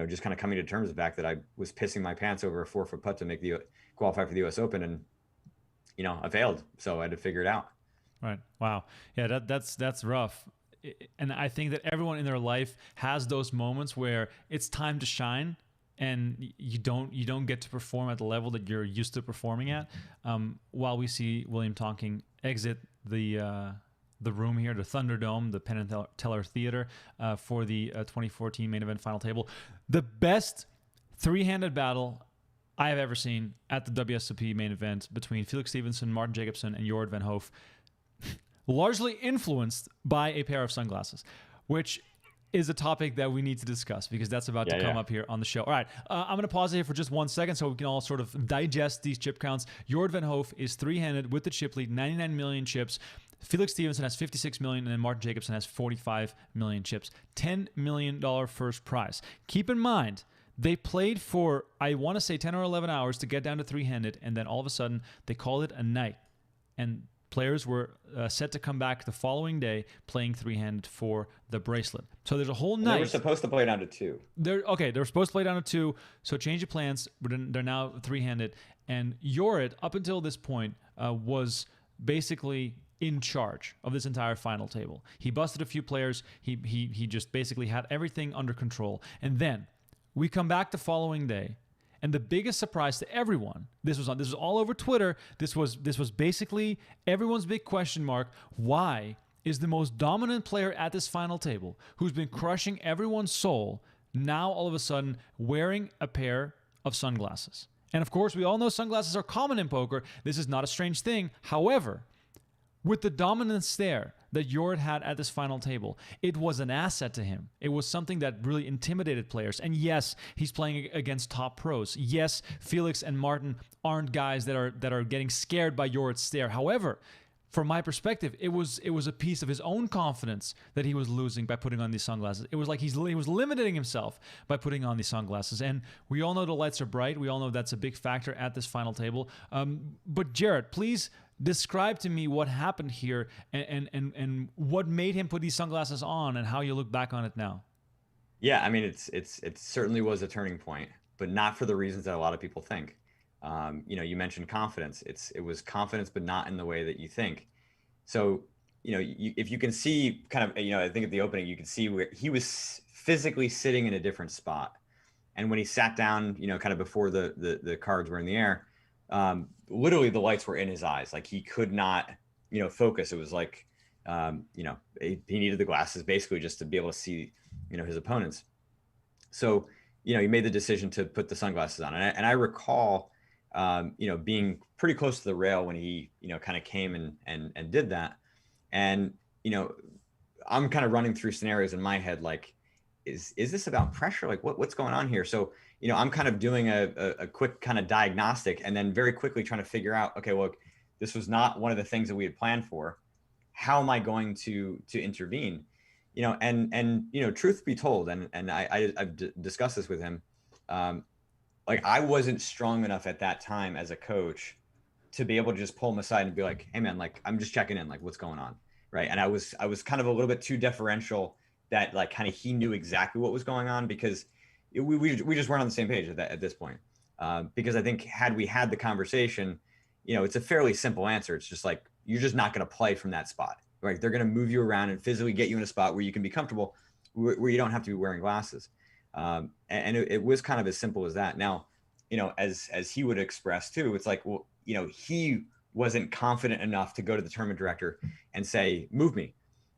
just kind of coming to terms with the fact that I was pissing my pants over a 4-foot putt to qualify for the US Open. And, I failed. So I had to figure it out. Right. Wow. Yeah, that's rough. And I think that everyone in their life has those moments where it's time to shine, and you don't get to perform at the level that you're used to performing at. While we see William Tonking exit the room here, the Thunderdome, the Penn and Teller Theater, for the 2014 main event final table. The best three-handed battle I have ever seen at the WSOP main event between Felix Stevenson, Martin Jacobson, and Jorryt van Hoof, largely influenced by a pair of sunglasses, which is a topic that we need to discuss, because that's about to come up here on the show. All right, I'm going to pause here for just 1 second so we can all sort of digest these chip counts. Jorryt van Hoof is three-handed with the chip lead, 99 million chips. Felix Stevenson has 56 million, and then Martin Jacobson has 45 million chips. $10 million first prize. Keep in mind, they played for, I want to say 10 or 11 hours to get down to three-handed, and then all of a sudden they called it a night. and players were set to come back the following day playing three-handed for the bracelet. So there's a whole night. They were supposed to play down to 2. They were supposed to play down to 2, so change of plans, but they're now three-handed. And Jorryt, up until this point, was basically in charge of this entire final table. He busted a few players. He just basically had everything under control. And then we come back the following day, and the biggest surprise to everyone, this was all over Twitter. This was basically everyone's big question mark. Why is the most dominant player at this final table, who's been crushing everyone's soul, now all of a sudden wearing a pair of sunglasses? And of course, we all know sunglasses are common in poker. This is not a strange thing. However, with the dominance there that Jorryt had at this final table, it was an asset to him. It was something that really intimidated players. And yes, he's playing against top pros. Yes, Felix and Martin aren't guys that are getting scared by Jorryt's stare. However, from my perspective, it was a piece of his own confidence that he was losing by putting on these sunglasses. It was like he was limiting himself by putting on these sunglasses. And we all know the lights are bright. We all know that's a big factor at this final table. But Jorryt, please describe to me what happened here and what made him put these sunglasses on and how you look back on it now. Yeah, I mean, it certainly was a turning point, but not for the reasons that a lot of people think. You mentioned confidence. It was confidence, but not in the way that you think. So, if you can see kind of, I think at the opening, you could see where he was physically sitting in a different spot. And when he sat down, kind of before the cards were in the air, literally the lights were in his eyes. Like he could not, focus. It was like, he needed the glasses basically just to be able to see, his opponents. So, he made the decision to put the sunglasses on. And I recall, being pretty close to the rail when he, kind of came and did that. And, I'm kind of running through scenarios in my head, like, is this about pressure? Like what's going on here? So, I'm kind of doing a quick kind of diagnostic and then very quickly trying to figure out, okay, look, this was not one of the things that we had planned for. How am I going to intervene? Truth be told, and I've discussed this with him, like I wasn't strong enough at that time as a coach to be able to just pull him aside and be like, hey man, like I'm just checking in, like what's going on, right? And I was kind of a little bit too deferential that like kind of he knew exactly what was going on because we just weren't on the same page at this point. Because I think had we had the conversation, it's a fairly simple answer. It's just like you're just not going to play from that spot, right? They're going to move you around and physically get you in a spot where you can be comfortable, where you don't have to be wearing glasses. And it was kind of as simple as that. Now, as he would express too, it's like, well, he wasn't confident enough to go to the tournament director and say, move me.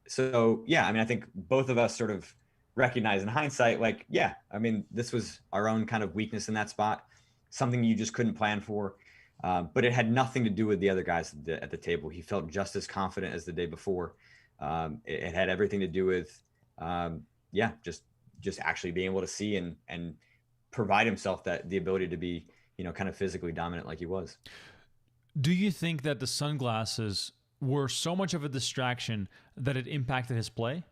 So, yeah, I mean, I think both of us sort of recognize in hindsight, like, yeah, I mean, this was our own kind of weakness in that spot, something you just couldn't plan for. But it had nothing to do with the other guys at the table. He felt just as confident as the day before. It had everything to do with, just actually being able to see and provide himself the ability to be, kind of physically dominant like he was. Do you think that the sunglasses were so much of a distraction that it impacted his play?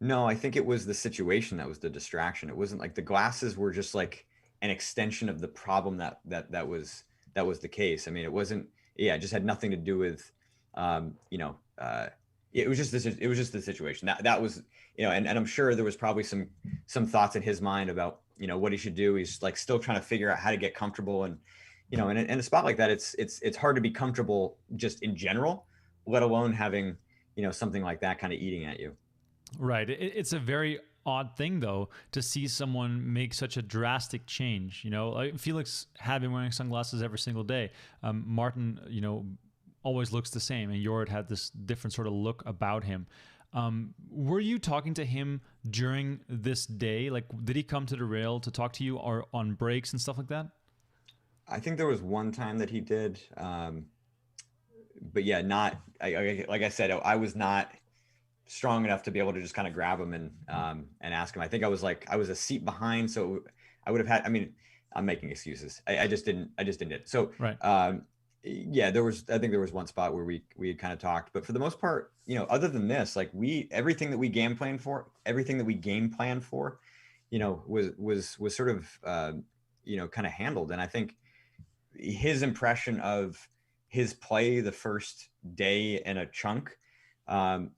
No, I think it was the situation that was the distraction. It wasn't like the glasses were just like an extension of the problem that was the case. I mean, it wasn't, it just had nothing to do with, it was just the situation that was, and I'm sure there was probably some thoughts in his mind about, what he should do. He's like still trying to figure out how to get comfortable. And, in a spot like that, it's hard to be comfortable just in general, let alone having, something like that kind of eating at you. Right. It's a very odd thing, though, to see someone make such a drastic change. Like Felix had been wearing sunglasses every single day. Martin, always looks the same, and Jorryt had this different sort of look about him. Were you talking to him during this day? Like, did he come to the rail to talk to you or on breaks and stuff like that? I think there was one time that he did. But yeah, like I said, I was not strong enough to be able to just kind of grab him and ask him. I think I was a seat behind, so I would have had. I mean, I'm making excuses. I just didn't do it. So right. Yeah, I think there was one spot where we had kind of talked, but for the most part, other than this, like everything that we game plan for, was sort of kind of handled. And I think his impression of his play the first day in a chunk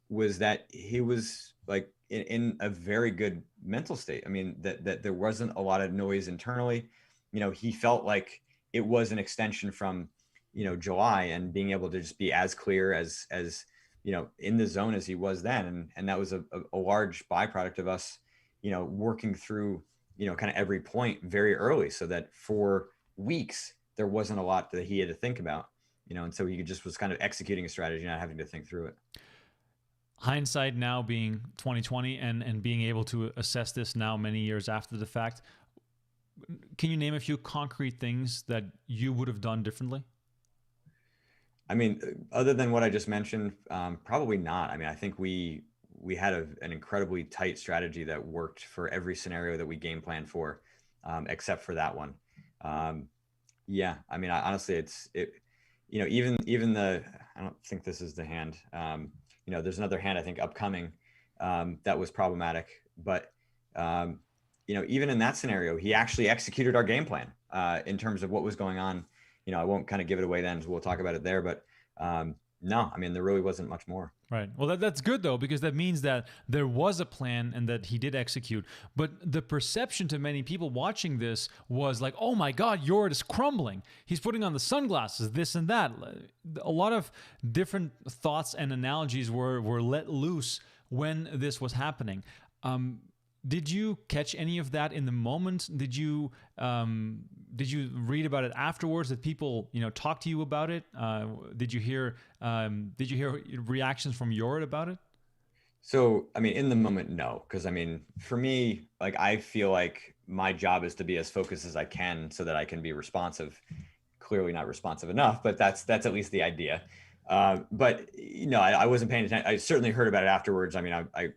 was that he was like in a very good mental state. I mean, that there wasn't a lot of noise internally. You know, he felt like it was an extension from, you know, July, and being able to just be as clear as you know, in the zone as he was then. And that was a large byproduct of us, you know, working through, you know, kind of every point very early, so that for weeks there wasn't a lot that he had to think about, you know, and so he just was kind of executing a strategy, not having to think through it. Hindsight now being 2020 and being able to assess this now many years after the fact, can you name a few concrete things that you would have done differently? I mean, other than what I just mentioned, probably not. I mean, I think we had an incredibly tight strategy that worked for every scenario that we game planned for, except for that one. Yeah, I mean, honestly, you know, even I don't think this is the hand. You know, there's another hand I think upcoming that was problematic, but you know, even in that scenario, he actually executed our game plan in terms of what was going on. You know, I won't kind of give it away then, so we'll talk about it there. But no, I mean, there really wasn't much more. Right. Well, that's good, though, because that means that there was a plan and that he did execute. But the perception to many people watching this was like, oh my God, Jorryt is crumbling. He's putting on the sunglasses, this and that. A lot of different thoughts and analogies were let loose when this was happening. Did you catch any of that in the moment? Did you read about it afterwards? Did people, you know, talk to you about it? Did you hear reactions from Jorryt about it? So, I mean, in the moment, no, because I mean, for me, like, I feel like my job is to be as focused as I can so that I can be responsive. Clearly not responsive enough, but that's at least the idea. But you know, I wasn't paying attention. I certainly heard about it afterwards. I mean, I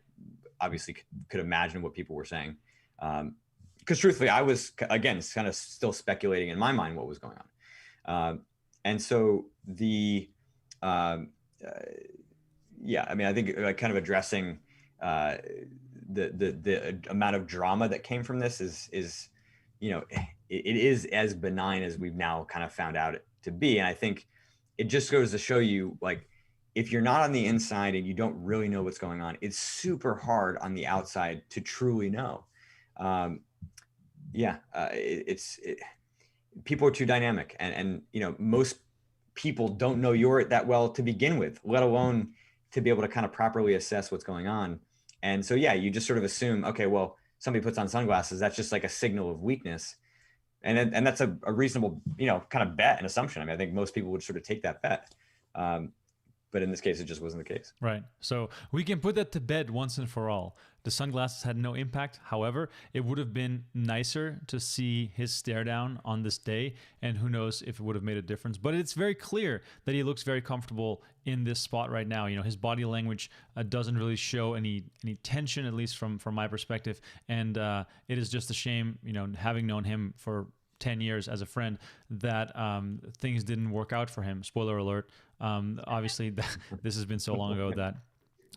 obviously could imagine what people were saying. Because truthfully, I was, again, kind of still speculating in my mind what was going on. And so yeah, I mean, I think like kind of addressing the amount of drama that came from this is, you know, it is as benign as we've now kind of found out it to be. And I think it just goes to show you, like, if you're not on the inside and you don't really know what's going on, it's super hard on the outside to truly know. Yeah, people are too dynamic, and you know, most people don't know Jorryt that well to begin with, let alone to be able to kind of properly assess what's going on. And so, yeah, you just sort of assume, okay, well, somebody puts on sunglasses, that's just like a signal of weakness. And that's a reasonable, you know, kind of bet and assumption. I mean, I think most people would sort of take that bet. But in this case, it just wasn't the case. Right. So we can put that to bed once and for all. The sunglasses had no impact. However, it would have been nicer to see his stare down on this day, and who knows if it would have made a difference. But it's very clear that he looks very comfortable in this spot right now. You know, his body language doesn't really show any tension, at least from my perspective. And it is just a shame, you know, having known him for 10 years as a friend, that things didn't work out for him. Spoiler alert. Obviously, this has been so long ago that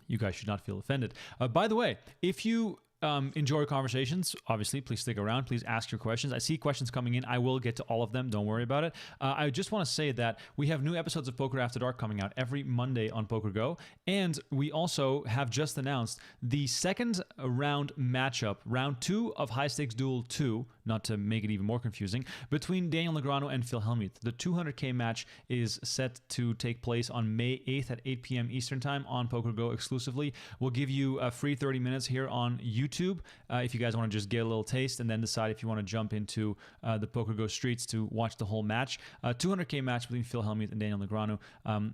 you guys should not feel offended. By the way, if you enjoy conversations, obviously, please stick around. Please ask your questions. I see questions coming in. I will get to all of them. Don't worry about it. I just want to say that we have new episodes of Poker After Dark coming out every Monday on PokerGO. And we also have just announced the second round matchup, round 2 of High Stakes Duel 2, not to make it even more confusing, between Daniel Negreanu and Phil Hellmuth. The 200K match is set to take place on May 8th at 8 p.m. Eastern Time on PokerGO exclusively. We'll give you a free 30 minutes here on YouTube if you guys want to just get a little taste and then decide if you want to jump into the PokerGO streets to watch the whole match. 200K match between Phil Hellmuth and Daniel Negreanu.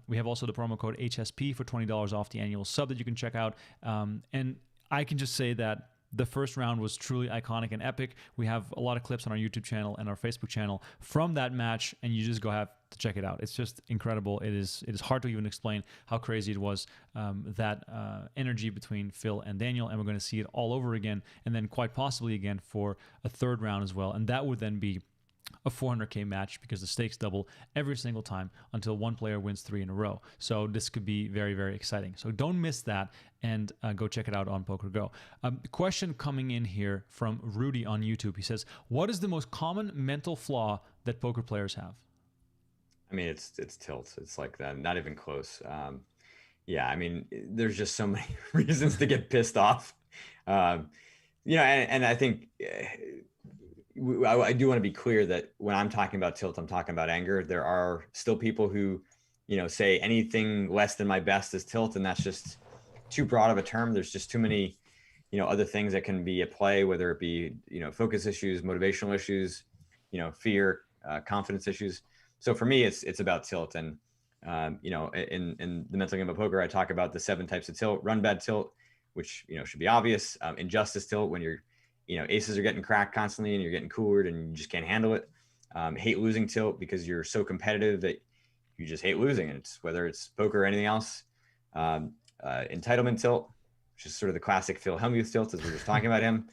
We have also the promo code HSP for $20 off the annual sub that you can check out. And I can just say that the first round was truly iconic and epic. We have a lot of clips on our YouTube channel and our Facebook channel from that match, and you just go have to check it out. It's just incredible. It is hard to even explain how crazy it was, that energy between Phil and Daniel, and we're going to see it all over again, and then quite possibly again for a third round as well. And that would then be a 400K match because the stakes double every single time until one player wins 3 in a row. So this could be very, very exciting. So don't miss that, and go check it out on PokerGO. Question coming in here from Rudy on YouTube. He says, what is the most common mental flaw that poker players have? I mean, it's tilt. It's like that, not even close. Yeah, I mean, there's just so many reasons to get pissed off. Um, and I think I do want to be clear that when I'm talking about tilt, I'm talking about anger. There are still people who, say anything less than my best is tilt, and that's just too broad of a term. There's just too many, other things that can be at play, whether it be, focus issues, motivational issues, fear, confidence issues. So for me, it's about tilt. And, in the mental game of poker, I talk about the 7 types of tilt: run bad tilt, which, should be obvious. Injustice tilt, when you're, aces are getting cracked constantly and you're getting coolered and you just can't handle it. Hate losing tilt, because you're so competitive that you just hate losing. And it's whether it's poker or anything else. Entitlement tilt, which is sort of the classic Phil Hellmuth tilt, as we were just talking about him.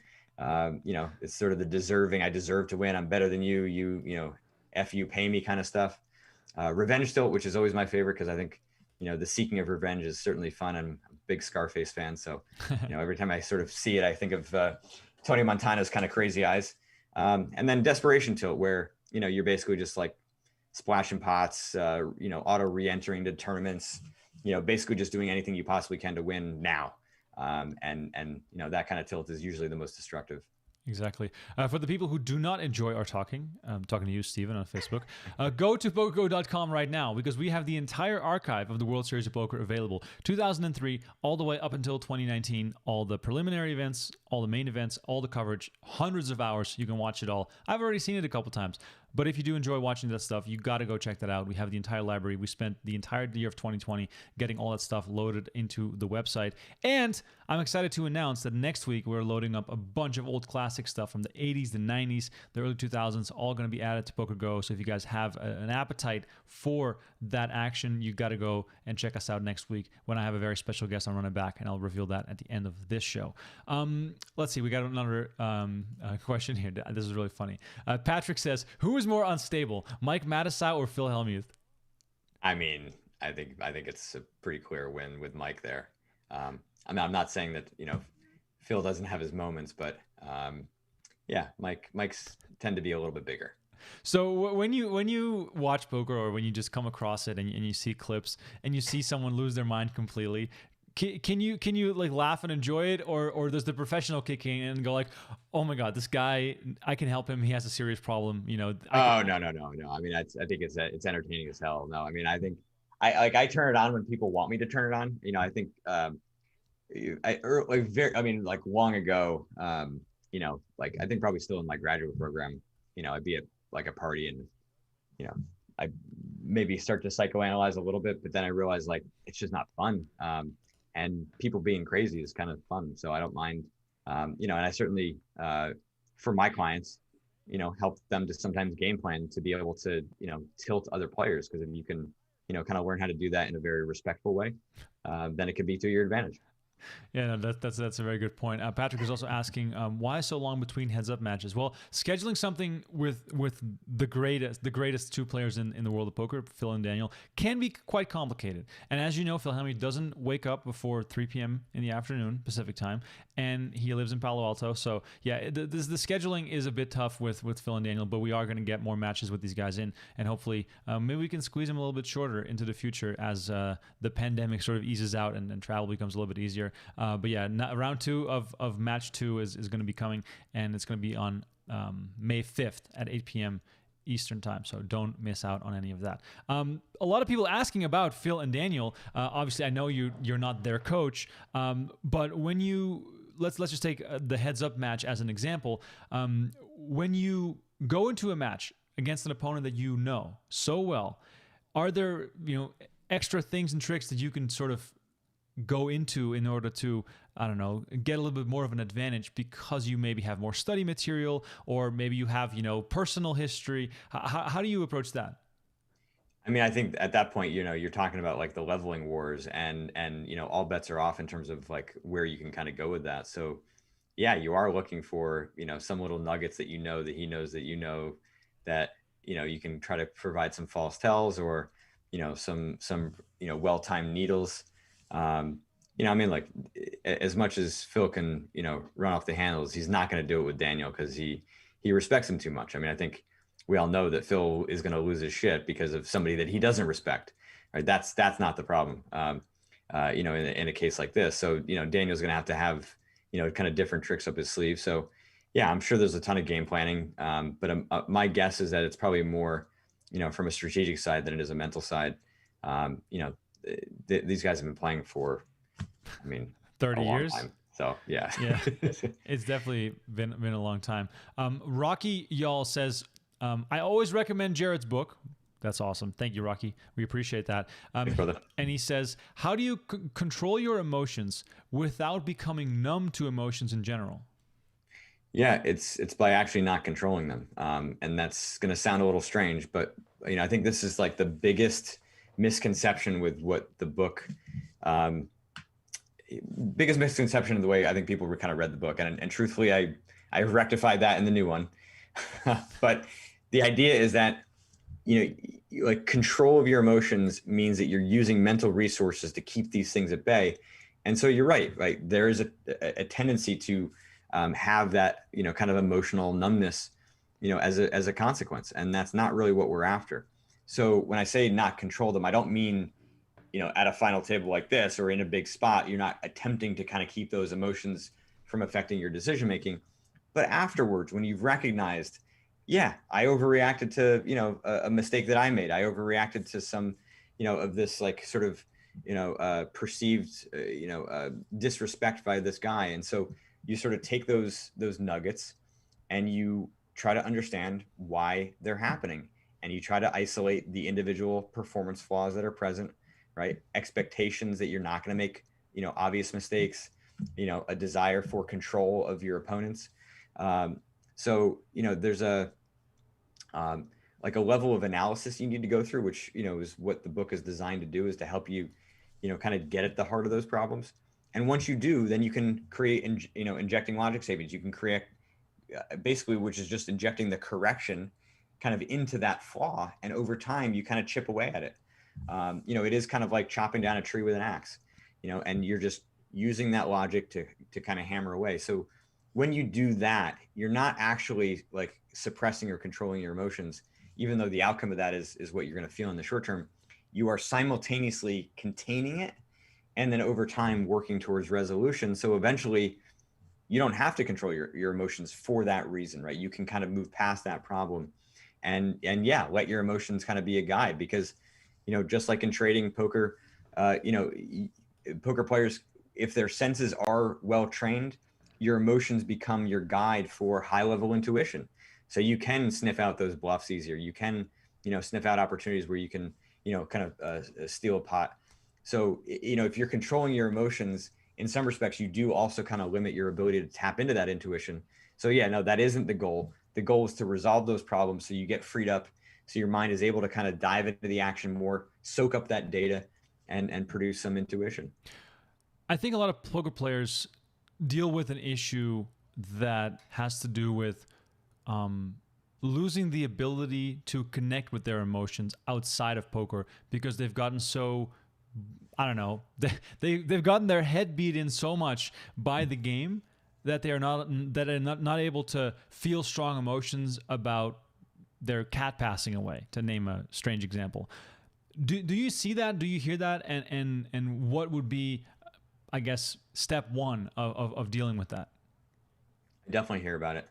It's sort of the deserving, I deserve to win, I'm better than you, F you, pay me kind of stuff. Revenge tilt, which is always my favorite, because I think, the seeking of revenge is certainly fun. I'm a big Scarface fan. So, every time I sort of see it, I think of Tony Montana's kind of crazy eyes. And then desperation tilt, where, you're basically just like splashing pots, auto re-entering to tournaments, basically just doing anything you possibly can to win now. And that kind of tilt is usually the most destructive. Exactly. For the people who do not enjoy our talking, I'm talking to you, Steven, on Facebook, go to PokerGO.com right now, because we have the entire archive of the World Series of Poker available. 2003, all the way up until 2019, all the preliminary events, all the main events, all the coverage, hundreds of hours. You can watch it all. I've already seen it a couple times. But if you do enjoy watching that stuff, you got to go check that out. We have the entire library. We spent the entire year of 2020 getting all that stuff loaded into the website. And I'm excited to announce that next week we're loading up a bunch of old classic stuff from the 80s, the 90s, the early 2000s, all going to be added to PokerGO. So if you guys have an appetite for that action, you got to go and check us out next week when I have a very special guest on Running Back, and I'll reveal that at the end of this show. Let's see. We got another question here. This is really funny. Patrick says, who is more unstable, Mike Madison or Phil Hellmuth? I mean, I think it's a pretty clear win with Mike there. I'm not saying that, Phil doesn't have his moments, but yeah, Mike's tend to be a little bit bigger. So when you watch poker, or when you just come across it and you see clips and you see someone lose their mind completely, can you like laugh and enjoy it, or does the professional kick in and go like, oh my god, this guy, I can help him, he has a serious problem, No. I mean, I think it's entertaining as hell. No, I mean, I think I turn it on when people want me to turn it on. I think long ago, like I think probably still in my graduate program, I'd be at like a party and I maybe start to psychoanalyze a little bit, but then I realized like it's just not fun. And people being crazy is kind of fun. So I don't mind, and I certainly, for my clients, help them to sometimes game plan to be able to, tilt other players. Because if you can, kind of learn how to do that in a very respectful way, then it can be to your advantage. Yeah, no, that's a very good point. Patrick is also asking, why so long between heads-up matches? Well, scheduling something with the greatest 2 players in the world of poker, Phil and Daniel, can be quite complicated. And as you know, Phil Hellmuth doesn't wake up before 3 p.m. in the afternoon Pacific time, and he lives in Palo Alto. So yeah, the scheduling is a bit tough with Phil and Daniel, but we are going to get more matches with these guys in, and hopefully maybe we can squeeze them a little bit shorter into the future as the pandemic sort of eases out and travel becomes a little bit easier. But yeah, round 2 of match 2 is going to be coming, and it's going to be on May 5th at 8 p.m. Eastern time. So don't miss out on any of that. A lot of people asking about Phil and Daniel. Obviously, I know you're not their coach, but when you let's just take the heads up match as an example. When you go into a match against an opponent that you know so well, are there extra things and tricks that you can sort of go into in order to, I don't know, get a little bit more of an advantage because you maybe have more study material, or maybe you have, personal history? How do you approach that? I mean, I think at that point, you're talking about like the leveling wars, and all bets are off in terms of like where you can kind of go with that. So yeah, you are looking for, some little nuggets that that he knows that that, you can try to provide some false tells, or, some well-timed needles. I mean, like as much as Phil can, run off the handles, he's not going to do it with Daniel because he respects him too much. I mean, I think we all know that Phil is going to lose his shit because of somebody that he doesn't respect, right? That's not the problem, in a case like this. So, Daniel's going to have, kind of different tricks up his sleeve. So yeah, I'm sure there's a ton of game planning. But my guess is that it's probably more, from a strategic side than it is a mental side. These guys have been playing for, 30 a long years. time. So yeah, It's definitely been a long time. Rocky y'all says, I always recommend Jorryt's book. That's awesome. Thank you, Rocky. We appreciate that. Thanks, brother. And he says, how do you control your emotions without becoming numb to emotions in general? Yeah, it's by actually not controlling them. And that's going to sound a little strange, but I think this is like the biggest misconception with what the book, biggest misconception of the way I think people kind of read the book. And truthfully, I rectified that in the new one. But the idea is that, like control of your emotions means that you're using mental resources to keep these things at bay. And so you're right? There is a tendency to have that, kind of emotional numbness, as a consequence. And that's not really what we're after. So when I say not control them, I don't mean, at a final table like this or in a big spot, you're not attempting to kind of keep those emotions from affecting your decision-making. But afterwards, when you've recognized, yeah, I overreacted to, a mistake that I made. I overreacted to some, of this like sort of, perceived, disrespect by this guy. And so you sort of take those nuggets and you try to understand why they're happening. And you try to isolate the individual performance flaws that are present, right? Expectations that you're not going to make, obvious mistakes, a desire for control of your opponents. So, there's like a level of analysis you need to go through, which, is what the book is designed to do, is to help you, kind of get at the heart of those problems. And once you do, then you can create, injecting logic savings. You can create basically, which is just injecting the correction kind of into that flaw. And over time, you kind of chip away at it. It is kind of like chopping down a tree with an axe, and you're just using that logic to kind of hammer away. So when you do that, you're not actually like suppressing or controlling your emotions, even though the outcome of that is what you're going to feel in the short term. You are simultaneously containing it and then over time working towards resolution. So eventually you don't have to control your emotions for that reason, right? You can kind of move past that problem and yeah, let your emotions kind of be a guide, because, just like in trading poker, poker players, if their senses are well trained, your emotions become your guide for high level intuition. So you can sniff out those bluffs easier. You can, sniff out opportunities where you can, kind of steal a pot. So, if you're controlling your emotions, in some respects, you do also kind of limit your ability to tap into that intuition. So yeah, no, that isn't the goal. The goal is to resolve those problems so you get freed up, so your mind is able to kind of dive into the action more, soak up that data, and produce some intuition. I think a lot of poker players deal with an issue that has to do with losing the ability to connect with their emotions outside of poker, because they've gotten so, I don't know, they've gotten their head beat in so much by the game that they are not able to feel strong emotions about their cat passing away, to name a strange example. Do you see that? Do you hear that? And what would be, I guess, step one of dealing with that? I definitely hear about it.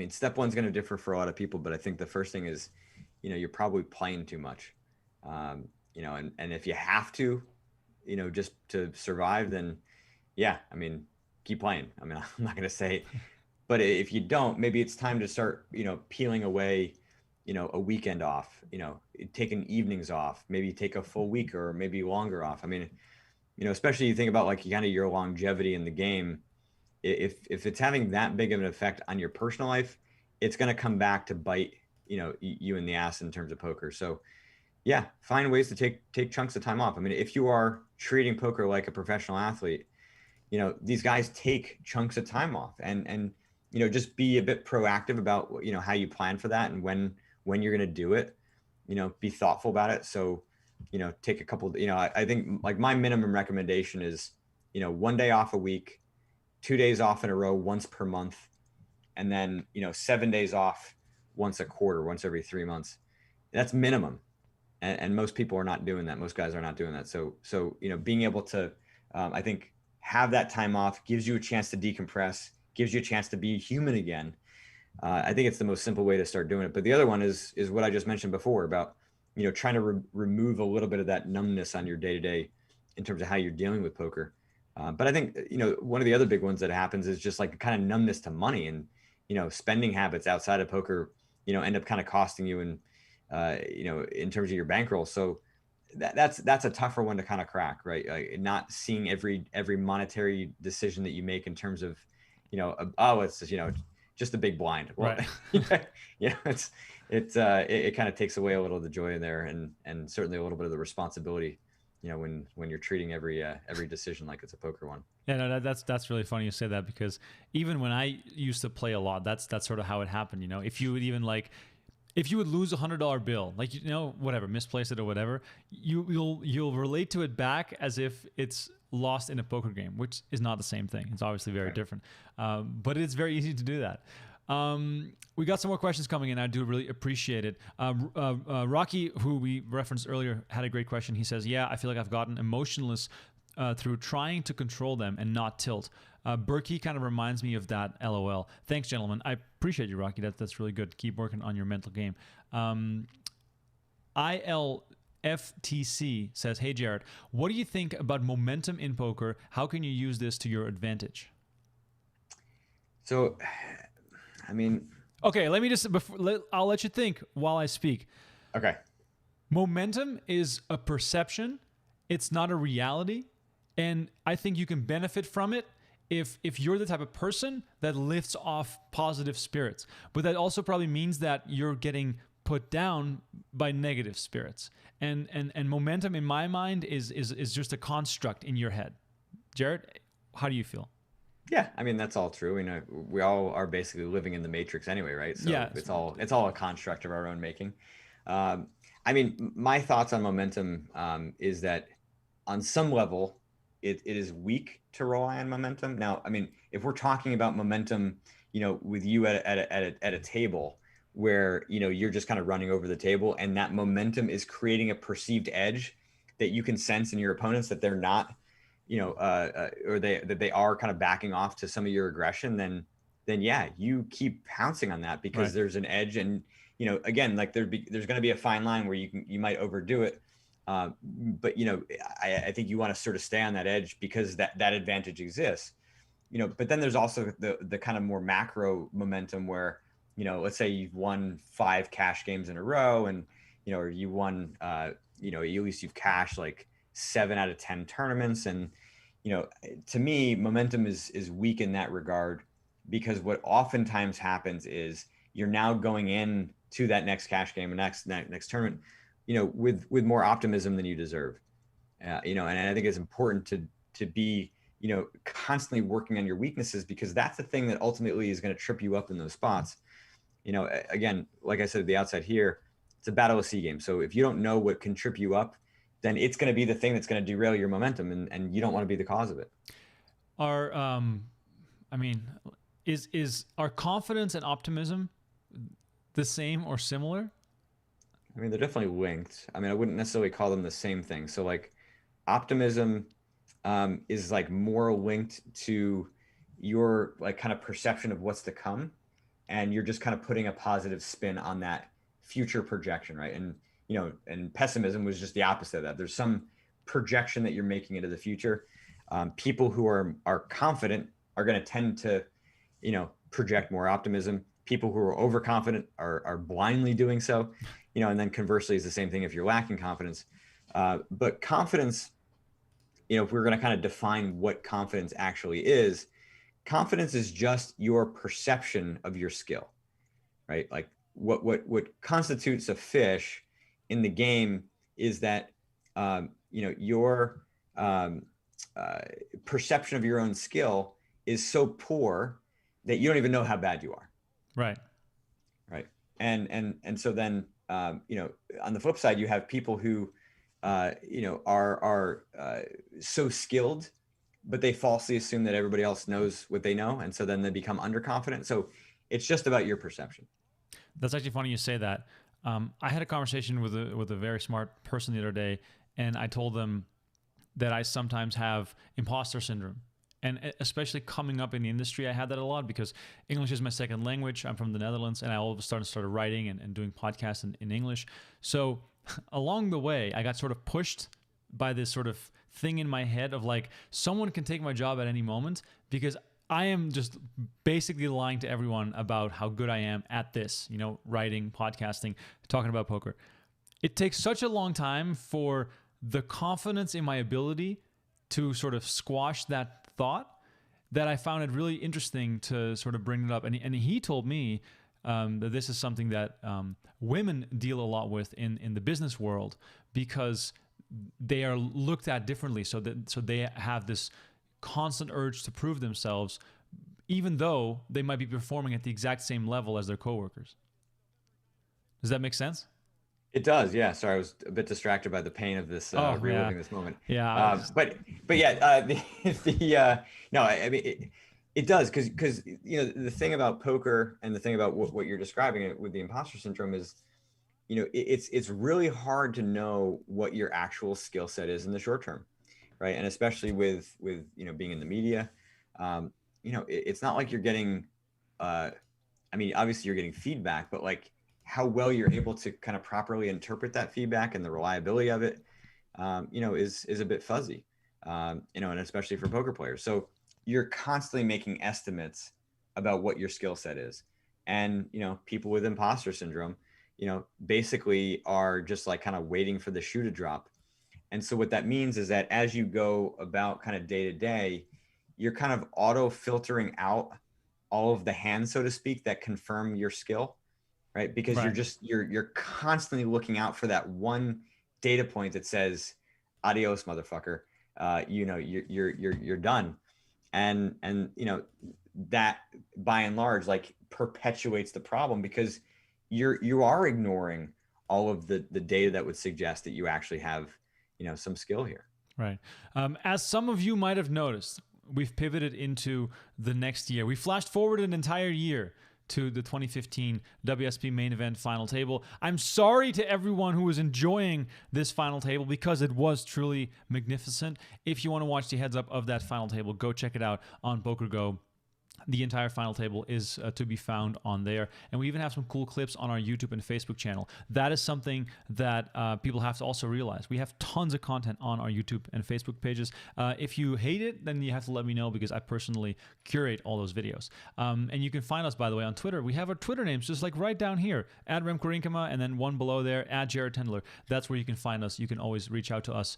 Step one's going to differ for a lot of people, but I think the first thing is, you're probably playing too much. And if you have to, just to survive, then yeah, keep playing. I'm not going to say, but if you don't, maybe it's time to start, peeling away, a weekend off, taking evenings off, maybe take a full week or maybe longer off. Especially you think about like kind of your longevity in the game. If it's having that big of an effect on your personal life, it's going to come back to bite, you in the ass in terms of poker. So yeah, find ways to take chunks of time off. If you are treating poker like a professional athlete, these guys take chunks of time off, and just be a bit proactive about, how you plan for that and when you're going to do it, be thoughtful about it. So, take a couple, I think like my minimum recommendation is, 1 day off a week, 2 days off in a row once per month, and then, 7 days off once a quarter, once every 3 months. That's minimum. And most people are not doing that. Most guys are not doing that. So, being able to, I think, have that time off gives you a chance to decompress, gives you a chance to be human again. I think it's the most simple way to start doing it. But the other one is what I just mentioned before about, trying to remove a little bit of that numbness on your day-to-day in terms of how you're dealing with poker. But I think, one of the other big ones that happens is just like kind of numbness to money, and, spending habits outside of poker, end up kind of costing you and, in terms of your bankroll. So that's a tougher one to kind of crack, right? Not seeing every monetary decision that you make in terms of, it's just a big blind. Well, right. it kind of takes away a little of the joy in there, and certainly a little bit of the responsibility, when you're treating every decision like it's a poker one. Yeah, no, that's really funny you say that, because even when I used to play a lot, that's sort of how it happened. If you would even if you would lose $100 bill, whatever, misplace it or whatever, you'll relate to it back as if it's lost in a poker game, which is not the same thing. It's obviously very different, but it's very easy to do that. We got some more questions coming in. I do really appreciate it. Rocky, who we referenced earlier, had a great question. He says, "Yeah, I feel like I've gotten emotionless through trying to control them and not tilt. Berkey kind of reminds me of that. LOL. Thanks, gentlemen. I appreciate you, Rocky. That's really good. Keep working on your mental game." ILFTC says, "Hey, Jorryt, what do you think about momentum in poker? How can you use this to your advantage?" So, I mean... Okay, let me just... I'll let you think while I speak. Okay. Momentum is a perception. It's not a reality. And I think you can benefit from it if you're the type of person that lifts off positive spirits. But that also probably means that you're getting put down by negative spirits. And momentum, in my mind, is just a construct in your head. Jorryt, how do you feel? Yeah, I mean, that's all true. We all are basically living in the matrix anyway, right? So yeah, it's all a construct of our own making. I mean, my thoughts on momentum is that on some level, it is weak to rely on momentum. Now, I mean, if we're talking about momentum, with you at a table where, you're just kind of running over the table, and that momentum is creating a perceived edge that you can sense in your opponents that they're not, or that they are kind of backing off to some of your aggression, then yeah, you keep pouncing on that because there's an edge. And, again, like there's going to be a fine line where you might overdo it. But, I think you want to sort of stay on that edge because that advantage exists, but then there's also the kind of more macro momentum where, let's say you've won 5 cash games in a row, and, or you won, at least you've cashed like 7 out of 10 tournaments. And, to me, momentum is weak in that regard, because what oftentimes happens is you're now going in to that next cash game and next tournament, with more optimism than you deserve. And I think it's important to be, constantly working on your weaknesses, because that's the thing that ultimately is going to trip you up in those spots. Again, like I said at the outside here, it's a battle of C game. So if you don't know what can trip you up, then it's going to be the thing that's going to derail your momentum, and you don't want to be the cause of it. Is our confidence and optimism the same or similar? I mean, they're definitely linked. I mean, I wouldn't necessarily call them the same thing. So like optimism is like more linked to your like kind of perception of what's to come, and you're just kind of putting a positive spin on that future projection, right? And and pessimism was just the opposite of that. There's some projection that you're making into the future. People who are confident are going to tend to, project more optimism. People who are overconfident are blindly doing so, and then conversely is the same thing if you're lacking confidence. But confidence, if we're going to kind of define what confidence actually is, confidence is just your perception of your skill, right? Like what constitutes a fish in the game is that, your perception of your own skill is so poor that you don't even know how bad you are. Right. Right. And so then, on the flip side, you have people who, are so skilled, but they falsely assume that everybody else knows what they know. And so then they become underconfident. So it's just about your perception. That's actually funny you say that. I had a conversation with a very smart person the other day, and I told them that I sometimes have imposter syndrome. And especially coming up in the industry, I had that a lot because English is my second language. I'm from the Netherlands, and I all of a sudden started writing and doing podcasts in English. So along the way, I got sort of pushed by this sort of thing in my head of like, someone can take my job at any moment because I am just basically lying to everyone about how good I am at this, writing, podcasting, talking about poker. It takes such a long time for the confidence in my ability to sort of squash that thought that I found it really interesting to sort of bring it up. And he told me that this is something that women deal a lot with in the business world because they are looked at differently. So they have this constant urge to prove themselves, even though they might be performing at the exact same level as their coworkers. Does that make sense? It does, yeah. Sorry, I was a bit distracted by the pain of this reliving this moment. Yeah, but yeah, no, I mean it does because the thing about poker and the thing about what you're describing with the imposter syndrome is, it's really hard to know what your actual skill set is in the short term, right? And especially with being in the media, it's not like you're getting, I mean, obviously you're getting feedback, but like how well you're able to kind of properly interpret that feedback and the reliability of it, is a bit fuzzy, and especially for poker players. So you're constantly making estimates about what your skill set is. And, people with imposter syndrome, basically are just like kind of waiting for the shoe to drop. And so what that means is that as you go about kind of day to day, you're kind of auto filtering out all of the hands, so to speak, that confirm your skill. Right. Because you're constantly looking out for that one data point that says, adios, motherfucker. You're done. And that by and large, like perpetuates the problem because you are ignoring all of the data that would suggest that you actually have, some skill here. Right. As some of you might have noticed, we've pivoted into the next year. We flashed forward an entire year to the 2015 WSOP Main Event final table. I'm sorry to everyone who was enjoying this final table because it was truly magnificent. If you want to watch the heads up of that final table, go check it out on PokerGO. The entire final table is to be found on there. And we even have some cool clips on our YouTube and Facebook channel. That is something that people have to also realize. We have tons of content on our YouTube and Facebook pages. If you hate it, then you have to let me know because I personally curate all those videos. And you can find us, by the way, on Twitter. We have our Twitter names just like right down here, at Remko Rinkema, and then one below there, at Jorryt Tendler. That's where you can find us. You can always reach out to us.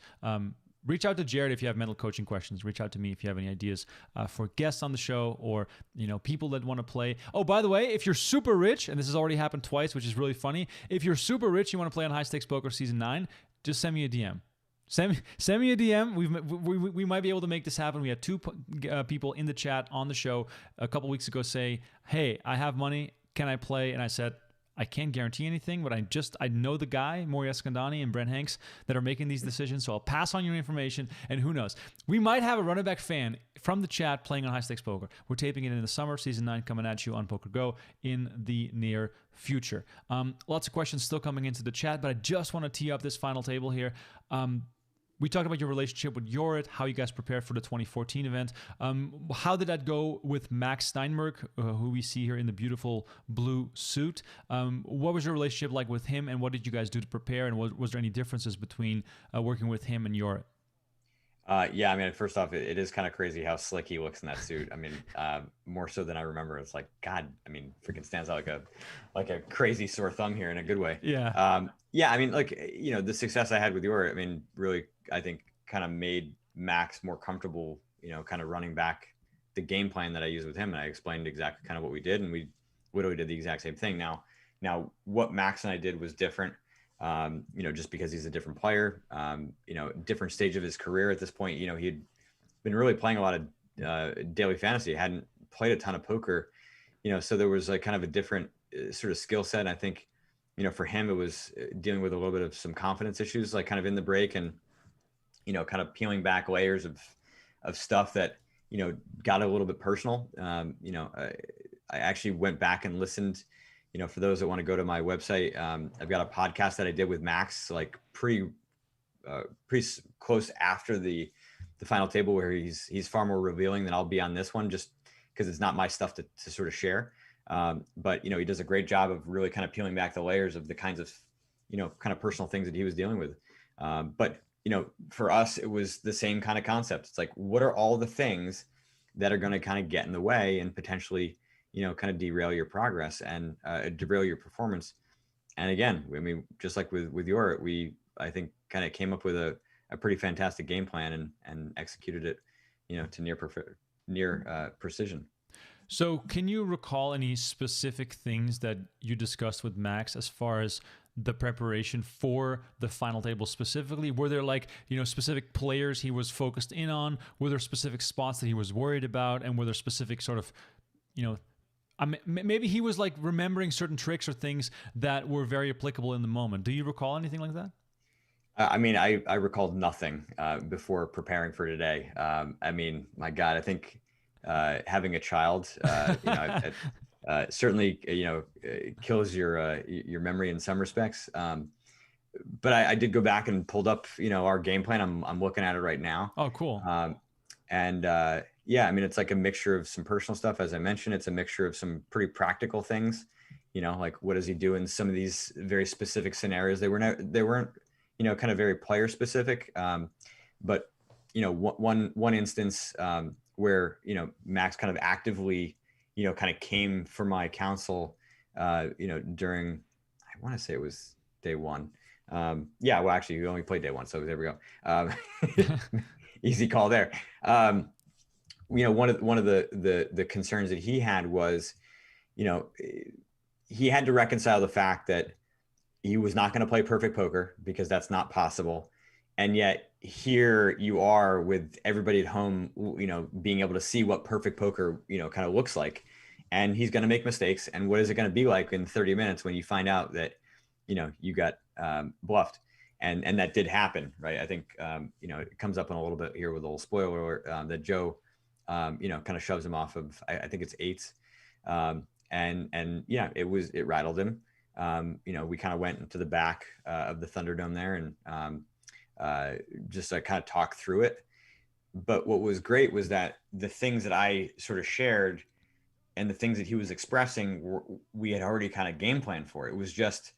Reach out to Jorryt if you have mental coaching questions. Reach out to me if you have any ideas for guests on the show or people that want to play. Oh, by the way, if you're super rich, and this has already happened twice, which is really funny. If you're super rich, you want to play on High Stakes Poker Season 9, just send me a DM. Send me a DM. We might be able to make this happen. We had two people in the chat on the show a couple weeks ago say, "Hey, I have money. Can I play?" And I said, I can't guarantee anything, but I know the guy, Maury Escandani and Brent Hanks, that are making these decisions, so I'll pass on your information, and who knows? We might have a running back fan from the chat playing on High Stakes Poker. We're taping it in the summer, Season 9 coming at you on PokerGO in the near future. Lots of questions still coming into the chat, but I just want to tee up this final table here. We talked about your relationship with Jorryt, how you guys prepared for the 2014 event. How did that go with Max Steinberg, who we see here in the beautiful blue suit? What was your relationship like with him, and what did you guys do to prepare? And was there any differences between working with him and Jorryt? Yeah, I mean, first off, it is kind of crazy how slick he looks in that suit. I mean, more so than I remember. It's like, God, I mean, freaking stands out like a crazy sore thumb here in a good way. Yeah. Yeah, I mean, like, the success I had with Jorryt, I mean, really, I think kind of made Max more comfortable, kind of running back the game plan that I used with him. And I explained exactly kind of what we did, and we literally did the exact same thing. Now what Max and I did was different. Just because he's a different player, different stage of his career at this point. He'd been really playing a lot of daily fantasy, hadn't played a ton of poker, so there was like kind of a different sort of skill set. And I think, for him, it was dealing with a little bit of some confidence issues, like kind of in the break and, kind of peeling back layers of stuff that, got a little bit personal. I actually went back and listened for those that want to go to my website, I've got a podcast that I did with Max, like pretty close after the final table, where he's far more revealing than I'll be on this one, just because it's not my stuff to sort of share. But he does a great job of really kind of peeling back the layers of the kinds of kind of personal things that he was dealing with. But for us, it was the same kind of concept. It's like, what are all the things that are going to kind of get in the way and potentially kind of derail your progress and derail your performance? And again, I mean, just like with Jorryt, I think kind of came up with a pretty fantastic game plan and executed it, to near precision. So can you recall any specific things that you discussed with Max as far as the preparation for the final table specifically? Were there specific players he was focused in on? Were there specific spots that he was worried about? And were there specific sort of, maybe he was like remembering certain tricks or things that were very applicable in the moment. Do you recall anything like that? I mean, I recalled nothing before preparing for today. I mean, my God, I think having a child, certainly, kills your memory in some respects. But I did go back and pulled up, our game plan. I'm looking at it right now. Oh, cool. Yeah, I mean, it's like a mixture of some personal stuff. As I mentioned, it's a mixture of some pretty practical things, like what does he do in some of these very specific scenarios? They weren't, kind of very player specific. But, one instance where, Max kind of actively, kind of came for my counsel, during, I want to say it was day one. Yeah, well, actually, we only played day one. So there we go. Easy call there. One of the concerns that he had was, he had to reconcile the fact that he was not going to play perfect poker because that's not possible. And yet here you are with everybody at home, being able to see what perfect poker, kind of looks like. And he's going to make mistakes. And what is it going to be like in 30 minutes when you find out that, you got bluffed? And that did happen, right? I think, it comes up in a little bit here with a little spoiler alert, that Joe, kind of shoves him off of, I think it's eights. And yeah, it rattled him. We kind of went into the back of the Thunderdome there and just kind of talk through it. But what was great was that the things that I sort of shared and the things that he was expressing, we had already kind of game planned for. It was just,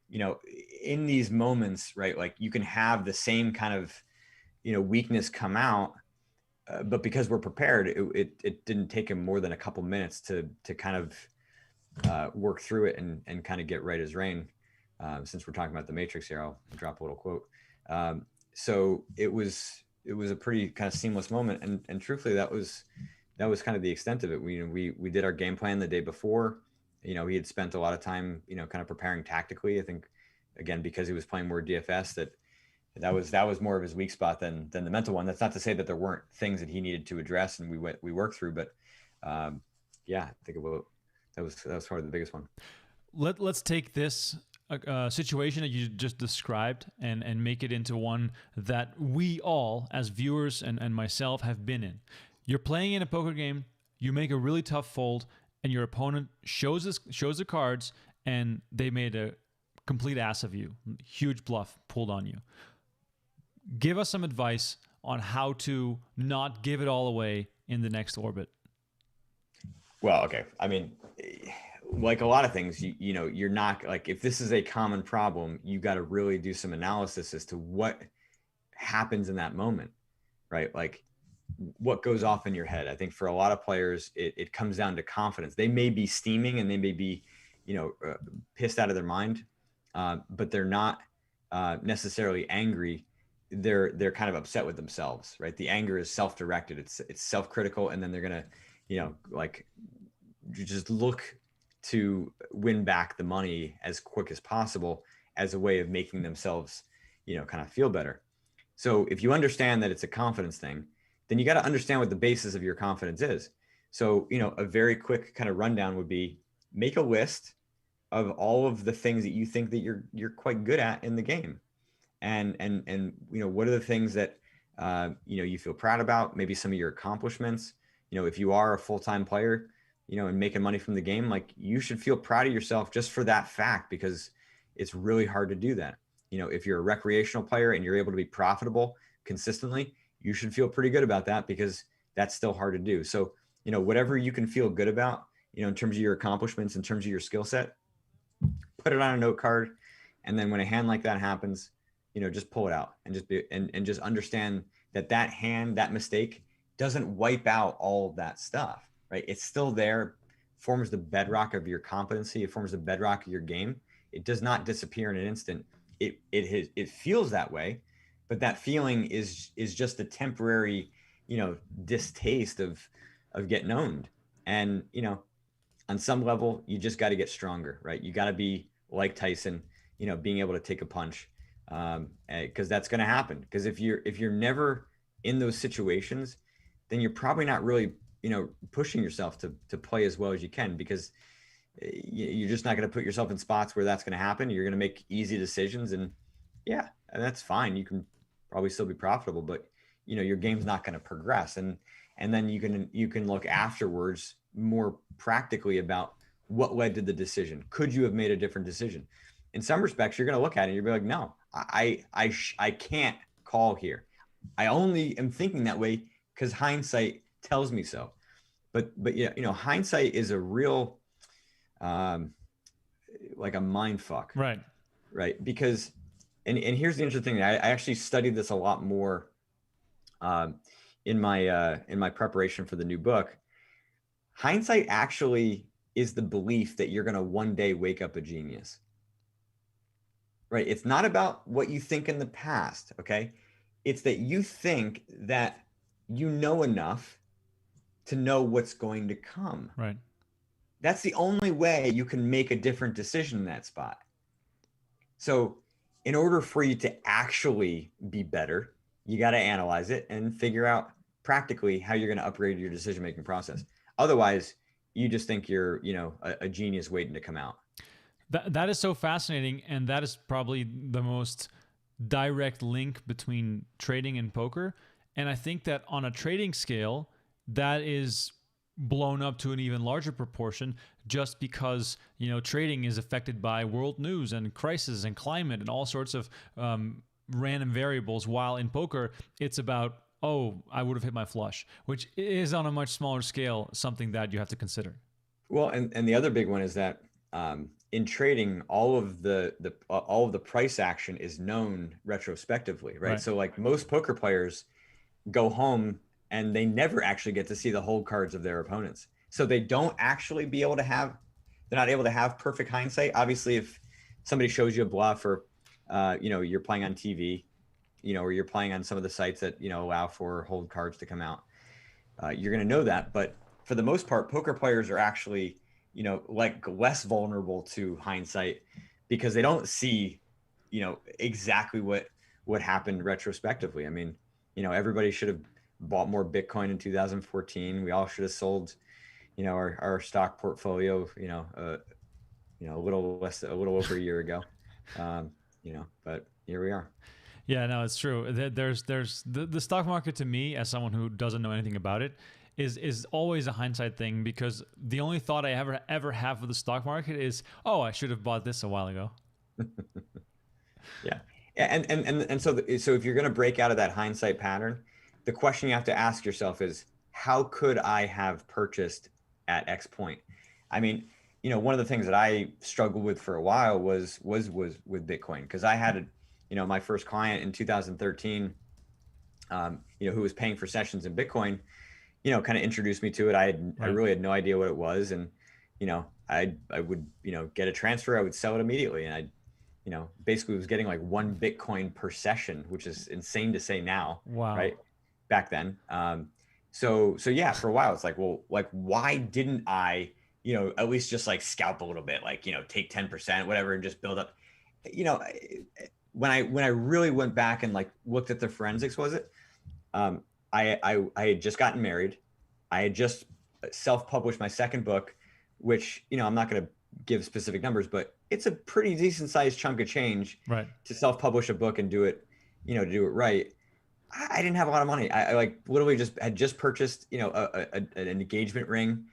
in these moments, right? Like you can have the same kind of, weakness come out, but because we're prepared, it didn't take him more than a couple minutes to kind of work through it and kind of get right as rain. Since we're talking about the Matrix here, I'll drop a little quote. So it was a pretty kind of seamless moment. And truthfully, that was kind of the extent of it. We did our game plan the day before. He had spent a lot of time, kind of preparing tactically. I think, again, because he was playing more DFS, that was more of his weak spot than the mental one. That's not to say that there weren't things that he needed to address and we worked through, but yeah, I think that was probably the biggest one. Let's take this situation that you just described and make it into one that we all, as viewers and myself, have been in. You're playing in a poker game, you make a really tough fold, and your opponent shows the cards, and they made a complete ass of you. Huge bluff pulled on you. Give us some advice on how to not give it all away in the next orbit. Well, okay. I mean, like a lot of things, you're not like, if this is a common problem, you got to really do some analysis as to what happens in that moment, right? Like what goes off in your head. I think for a lot of players, it comes down to confidence. They may be steaming and they may be, pissed out of their mind, but they're not necessarily angry. They're kind of upset with themselves, right? The anger is self-directed. It's self-critical. And then they're going to, like just look to win back the money as quick as possible as a way of making themselves, kind of feel better. So if you understand that it's a confidence thing, then you got to understand what the basis of your confidence is. So, a very quick kind of rundown would be make a list of all of the things that you think that you're quite good at in the game. And what are the things that, you feel proud about, maybe some of your accomplishments. If you are a full-time player, and making money from the game, like you should feel proud of yourself just for that fact, because it's really hard to do that. If you're a recreational player and you're able to be profitable consistently, you should feel pretty good about that, because that's still hard to do. So, whatever you can feel good about, in terms of your accomplishments, in terms of your skill set, put it on a note card. And then when a hand like that happens, just pull it out and just understand that hand, that mistake doesn't wipe out all of that stuff, right? It's still there, forms the bedrock of your competency. It forms the bedrock of your game. It does not disappear in an instant. It feels that way, but that feeling is just a temporary, distaste of getting owned. And, on some level, you just got to get stronger, right? You got to be like Tyson, being able to take a punch, because that's going to happen. Because if you're never in those situations, then you're probably not really, pushing yourself to play as well as you can, because you're just not going to put yourself in spots where that's going to happen. You're going to make easy decisions, and that's fine. You can probably still be profitable, but your game's not going to progress. And then you can look afterwards more practically about what led to the decision. Could you have made a different decision? In some respects, you're going to look at it and you'll be like, no, I can't call here. I only am thinking that way because hindsight tells me so. But hindsight is a real, like a mind fuck. Right. Right. Because, and here's the interesting thing. I actually studied this a lot more in my preparation for the new book. Hindsight actually is the belief that you're going to one day wake up a genius, right? It's not about what you think in the past. Okay. It's that you think that you know enough to know what's going to come. Right. That's the only way you can make a different decision in that spot. So in order for you to actually be better, you got to analyze it and figure out practically how you're going to upgrade your decision-making process. Otherwise, you just think you're, a genius waiting to come out. That is so fascinating, and that is probably the most direct link between trading and poker. And I think that on a trading scale, that is blown up to an even larger proportion, just because trading is affected by world news and crisis and climate and all sorts of random variables, while in poker it's about, oh, I would have hit my flush, which is on a much smaller scale something that you have to consider. Well, and the other big one is that in trading, all of the price action is known retrospectively, right? So like most poker players go home and they never actually get to see the hold cards of their opponents. So they don't actually they're not able to have perfect hindsight. Obviously, if somebody shows you a bluff, or you're playing on TV, or you're playing on some of the sites that, allow for hold cards to come out, you're going to know that. But for the most part, poker players are actually, like less vulnerable to hindsight, because they don't see, exactly what happened retrospectively. I mean, everybody should have bought more Bitcoin in 2014. We all should have sold, our stock portfolio, a little over a year ago, but here we are. Yeah, no, it's true. There's the stock market, to me, as someone who doesn't know anything about it, is always a hindsight thing, because the only thought I ever have of the stock market is, oh, I should have bought this a while ago. Yeah. And so if you're going to break out of that hindsight pattern, the question you have to ask yourself is, how could I have purchased at X point? I mean, one of the things that I struggled with for a while was with Bitcoin, because I had my first client in 2013, who was paying for sessions in Bitcoin, kind of introduced me to it. I really had no idea what it was. And, I would, get a transfer, I would sell it immediately. And I basically was getting like 1 Bitcoin per session, which is insane to say now. Wow. Right. Back then. So yeah, for a while, it's like, well, like, why didn't I, at least just like scalp a little bit, like, take 10%, whatever, and just build up, when I really went back and like looked at the forensics, I had just gotten married. I had just self-published my second book, which, I'm not going to give specific numbers, but it's a pretty decent sized chunk of change to self-publish a book and do it, to do it right. I didn't have a lot of money. I like literally had just purchased, an engagement ring,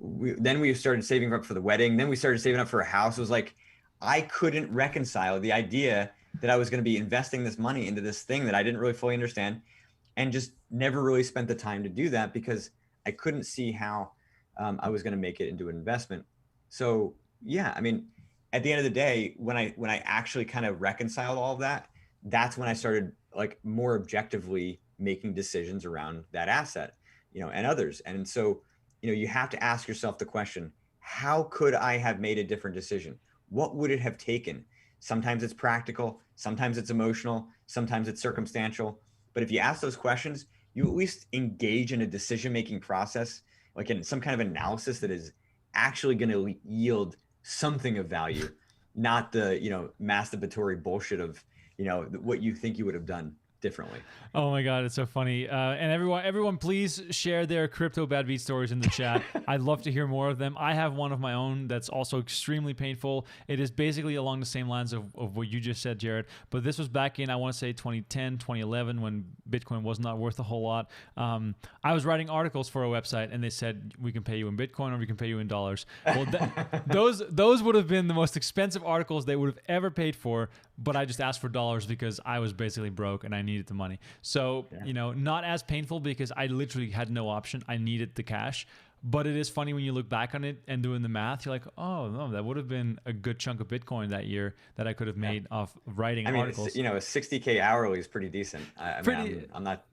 then we started saving up for the wedding. Then we started saving up for a house. It was like, I couldn't reconcile the idea that I was going to be investing this money into this thing that I didn't really fully understand, and just never really spent the time to do that because I couldn't see how I was going to make it into an investment. So yeah, I mean, at the end of the day, when I actually kind of reconciled all of that, that's when I started like more objectively making decisions around that asset, and others. And so, you have to ask yourself the question, how could I have made a different decision? What would it have taken? Sometimes it's practical, sometimes it's emotional, sometimes it's circumstantial. But if you ask those questions, you at least engage in a decision-making process, like in some kind of analysis that is actually going to yield something of value, not the, masturbatory bullshit of, what you think you would have done differently. Oh my God, it's so funny. And everyone, please share their crypto bad beat stories in the chat. I'd love to hear more of them. I have one of my own that's also extremely painful. It is basically along the same lines of what you just said, Jorryt. But this was back in, I want to say 2010, 2011, when Bitcoin was not worth a whole lot. I was writing articles for a website, and they said, we can pay you in Bitcoin or we can pay you in dollars. Well, those would have been the most expensive articles they would have ever paid for, but I just asked for dollars because I was basically broke and I needed the money. So, not as painful because I literally had no option. I needed the cash. But it is funny when you look back on it and doing the math, you're like, oh, no, that would have been a good chunk of Bitcoin that year that I could have made off writing articles. A 60K hourly is pretty decent. I'm not,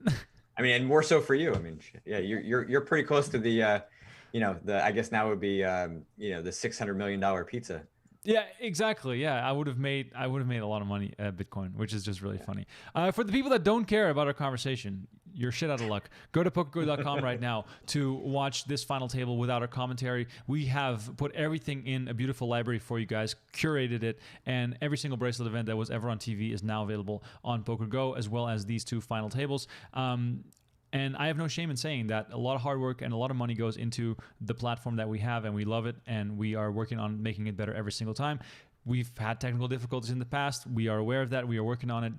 and more so for you. I mean, yeah, you're pretty close to the, I guess now would be, the $600 million pizza. Yeah, exactly. Yeah, I would have made a lot of money at Bitcoin, which is just really funny. For the people that don't care about our conversation, you're shit out of luck. Go to PokerGO.com right now to watch this final table without our commentary. We have put everything in a beautiful library for you guys, curated it, and every single bracelet event that was ever on TV is now available on PokerGO, as well as these two final tables. And I have no shame in saying that a lot of hard work and a lot of money goes into the platform that we have, and we love it, and we are working on making it better every single time. We've had technical difficulties in the past. We are aware of that. We are working on it.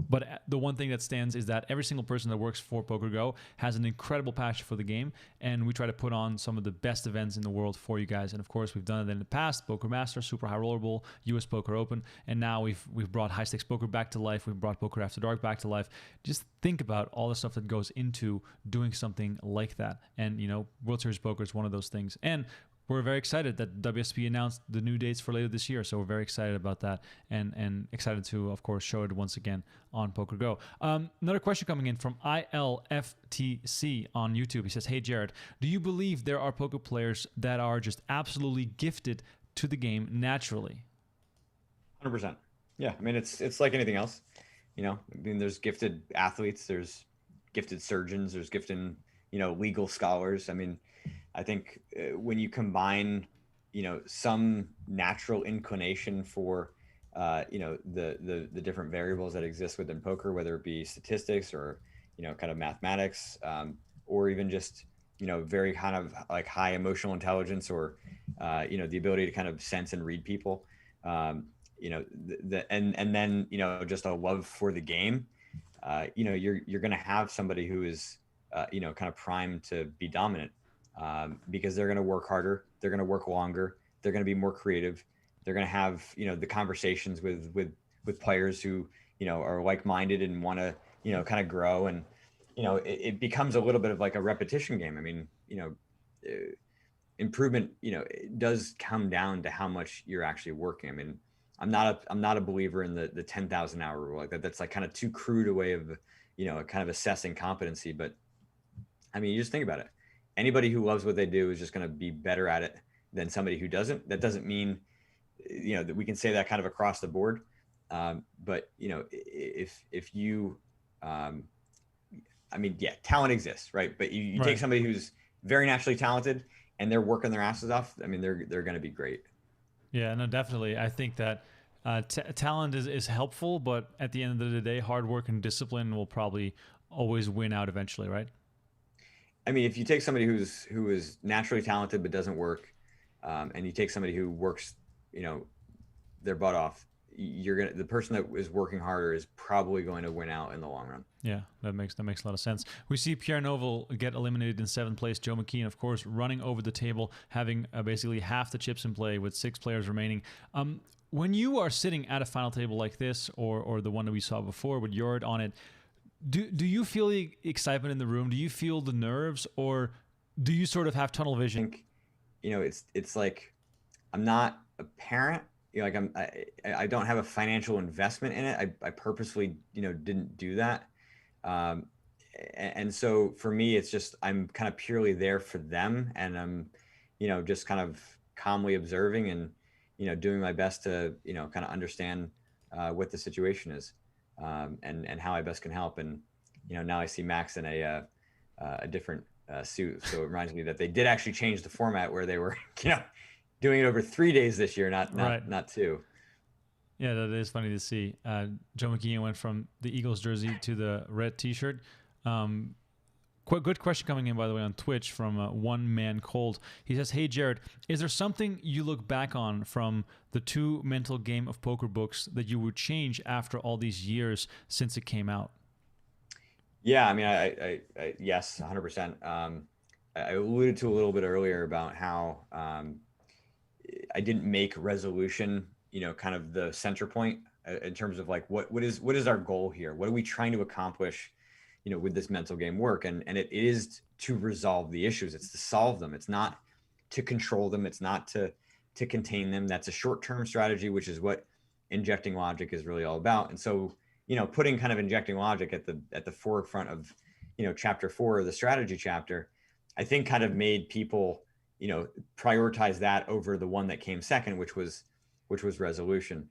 But the one thing that stands is that every single person that works for PokerGO has an incredible passion for the game, and we try to put on some of the best events in the world for you guys. And of course, we've done it in the past: Poker Masters, Super High Roller Bowl, US Poker Open, and now we've brought High Stakes Poker back to life. We've brought Poker After Dark back to life. Just think about all the stuff that goes into doing something like that. And World Series Poker is one of those things. And we're very excited that WSP announced the new dates for later this year. So we're very excited about that, and excited to, of course, show it once again on PokerGO. Another question coming in from ILFTC on YouTube. He says, hey, Jorryt, do you believe there are poker players that are just absolutely gifted to the game naturally? 100%. Yeah, I mean, it's like anything else. There's gifted athletes, there's gifted surgeons, there's gifted, legal scholars. I mean, I think when you combine, some natural inclination for, the different variables that exist within poker, whether it be statistics or, kind of mathematics, or even just, very kind of like high emotional intelligence or, the ability to kind of sense and read people, and then, just a love for the game, you're going to have somebody who is, kind of primed to be dominant. Because they're going to work harder, they're going to work longer, they're going to be more creative, they're going to have the conversations with players who are like-minded and want to kind of grow, and it becomes a little bit of like a repetition game. I mean, improvement it does come down to how much you're actually working. I mean, I'm not a believer in the 10,000 hour rule like that. That's like kind of too crude a way of kind of assessing competency. But I mean, you just think about it. Anybody who loves what they do is just going to be better at it than somebody who doesn't. That doesn't mean, that we can say that kind of across the board. But if you, talent exists, right? But you Right. take somebody who's very naturally talented and they're working their asses off. I mean, they're going to be great. Yeah, no, definitely. I think that talent is helpful, but at the end of the day, hard work and discipline will probably always win out eventually, right? I mean, if you take somebody who is naturally talented but doesn't work, and you take somebody who works, their butt off, the person that is working harder is probably going to win out in the long run. Yeah, that makes a lot of sense. We see Pierre Novel get eliminated in 7th place. Joe McKeon, of course, running over the table, having basically half the chips in play with 6 players remaining. When you are sitting at a final table like this, or the one that we saw before with Jorryt on it, do you feel the excitement in the room? Do you feel the nerves, or do you sort of have tunnel vision? I think, it's like, I'm not a parent. Like I don't have a financial investment in it. I purposefully, didn't do that. And so for me, it's just, I'm kind of purely there for them, and I'm, just kind of calmly observing and, doing my best to, kind of understand what the situation is, and how I best can help. And, now I see Max in a different suit. So it reminds me that they did actually change the format where they were, doing it over 3 days this year, not 2. Yeah, that is funny to see. Joe McKeon went from the Eagles jersey to the red T-shirt. Quite good question coming in, by the way, on Twitch from One Man Cold. He says, "Hey Jorryt, is there something you look back on from the 2 mental game of poker books that you would change after all these years since it came out?" Yeah, I mean, I yes, 100%. I alluded to a little bit earlier about how I didn't make resolution, kind of the center point in terms of like what is our goal here? What are we trying to accomplish, with this mental game work? And it is to resolve the issues. It's to solve them. It's not to control them. It's not to contain them. That's a short-term strategy, which is what injecting logic is really all about. And so, putting kind of injecting logic at the forefront of, chapter 4 of the strategy chapter, I think kind of made people, prioritize that over the one that came second, which was resolution.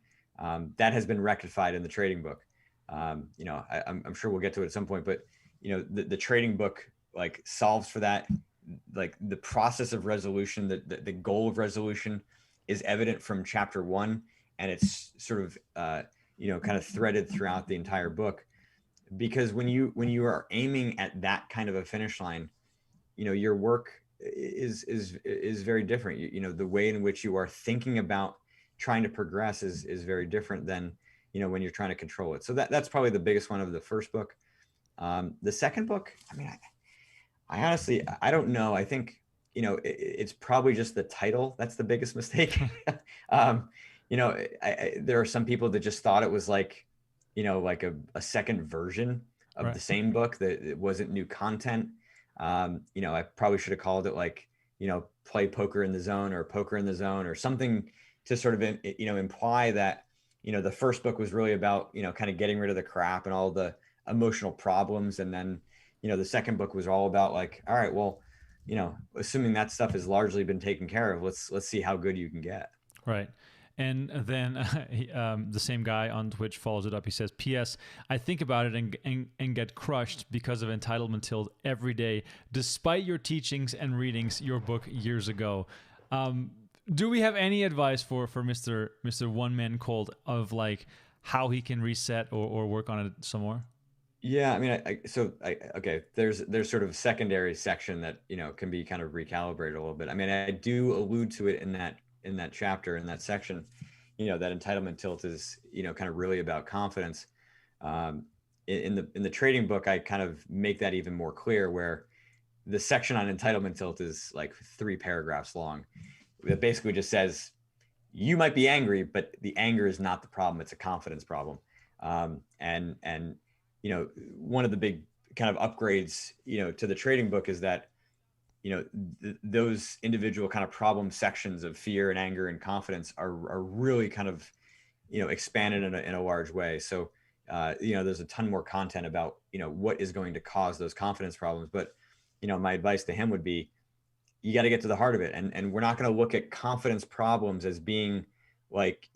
That has been rectified in the trading book. I'm sure we'll get to it at some point, but the trading book like solves for that. Like the process of resolution, the goal of resolution is evident from chapter 1, and it's sort of kind of threaded throughout the entire book. Because when you are aiming at that kind of a finish line, your work is very different. The way in which you are thinking about trying to progress is very different than when you're trying to control it. So that's probably the biggest one of the first book. The second book, I mean, I honestly, I don't know. I think it's probably just the title that's the biggest mistake. There are some people that just thought it was like like a second version of Right. the same book, that it wasn't new content. I probably should have called it like, play poker in the zone, or poker in the zone, or something to sort of, imply that, the first book was really about, kind of getting rid of the crap and all the emotional problems. And then, the second book was all about like, all right, well, assuming that stuff has largely been taken care of, let's see how good you can get. Right. And then the same guy on Twitch follows it up. He says, "P.S. I think about it and get crushed because of Entitlement Tilt every day, despite your teachings and readings, your book years ago." Do we have any advice for Mr. One Man Cold of like how he can reset or work on it some more? Yeah, I mean, okay, there's sort of a secondary section that, can be kind of recalibrated a little bit. I mean, I do allude to it in that chapter, in that section, that Entitlement Tilt is, kind of really about confidence. In the trading book, I kind of make that even more clear, where the section on Entitlement Tilt is like 3 paragraphs long. That basically just says, you might be angry, but the anger is not the problem. It's a confidence problem. And one of the big kind of upgrades, to the trading book is that, those individual kind of problem sections of fear and anger and confidence are really kind of, expanded in a large way. So, there's a ton more content about, what is going to cause those confidence problems. But, my advice to him would be, you got to get to the heart of it. And we're not going to look at confidence problems as being like,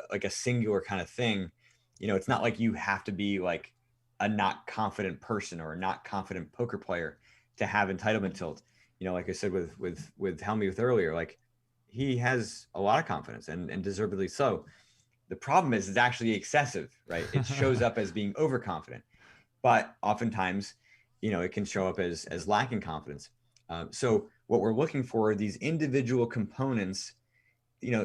like a singular kind of thing. It's not like you have to be like a not confident person or a not confident poker player to have Entitlement Tilt. Like I said with Hellmuth earlier, like he has a lot of confidence and deservedly so. The problem is it's actually excessive, right? It shows up as being overconfident, but oftentimes, it can show up as lacking confidence. So what we're looking for are these individual components,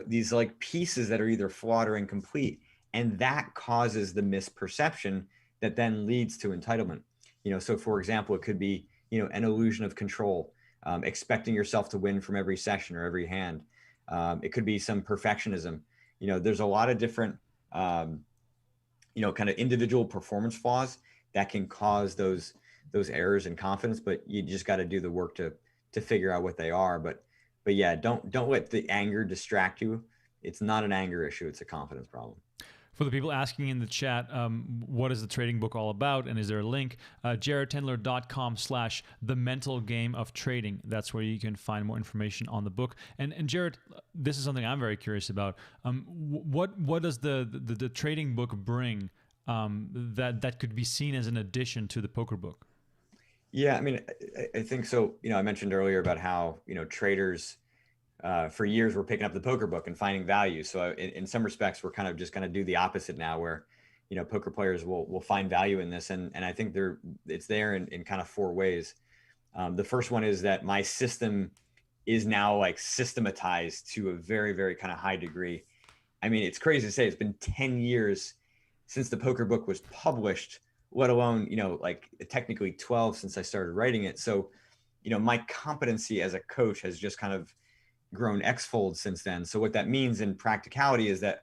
these like pieces that are either flawed or incomplete. And that causes the misperception that then leads to entitlement. So for example, it could be, an illusion of control, expecting yourself to win from every session or every hand. It could be some perfectionism. There's a lot of different, kind of individual performance flaws that can cause those errors in confidence, but you just got to do the work to figure out what they are. But yeah, don't let the anger distract you. It's not an anger issue. It's a confidence problem. For the people asking in the chat, what is the trading book all about, and is there a link? JarrytTendler.com/the mental game of trading. That's where you can find more information on the book. And Jorryt, this is something I'm very curious about. What does the trading book bring that could be seen as an addition to the poker book? Yeah, I mean, I think so. I mentioned earlier about how traders for years we're picking up the poker book and finding value. So in some respects, we're kind of just going to do the opposite now, where poker players will find value in this, and I think it's there in kind of four ways. The first one is that my system is now like systematized to a very, very kind of high degree. I mean, it's crazy to say it's been 10 years since the poker book was published, let alone like technically 12 since I started writing it. So my competency as a coach has just kind of grown x-fold since then. So what that means in practicality is that,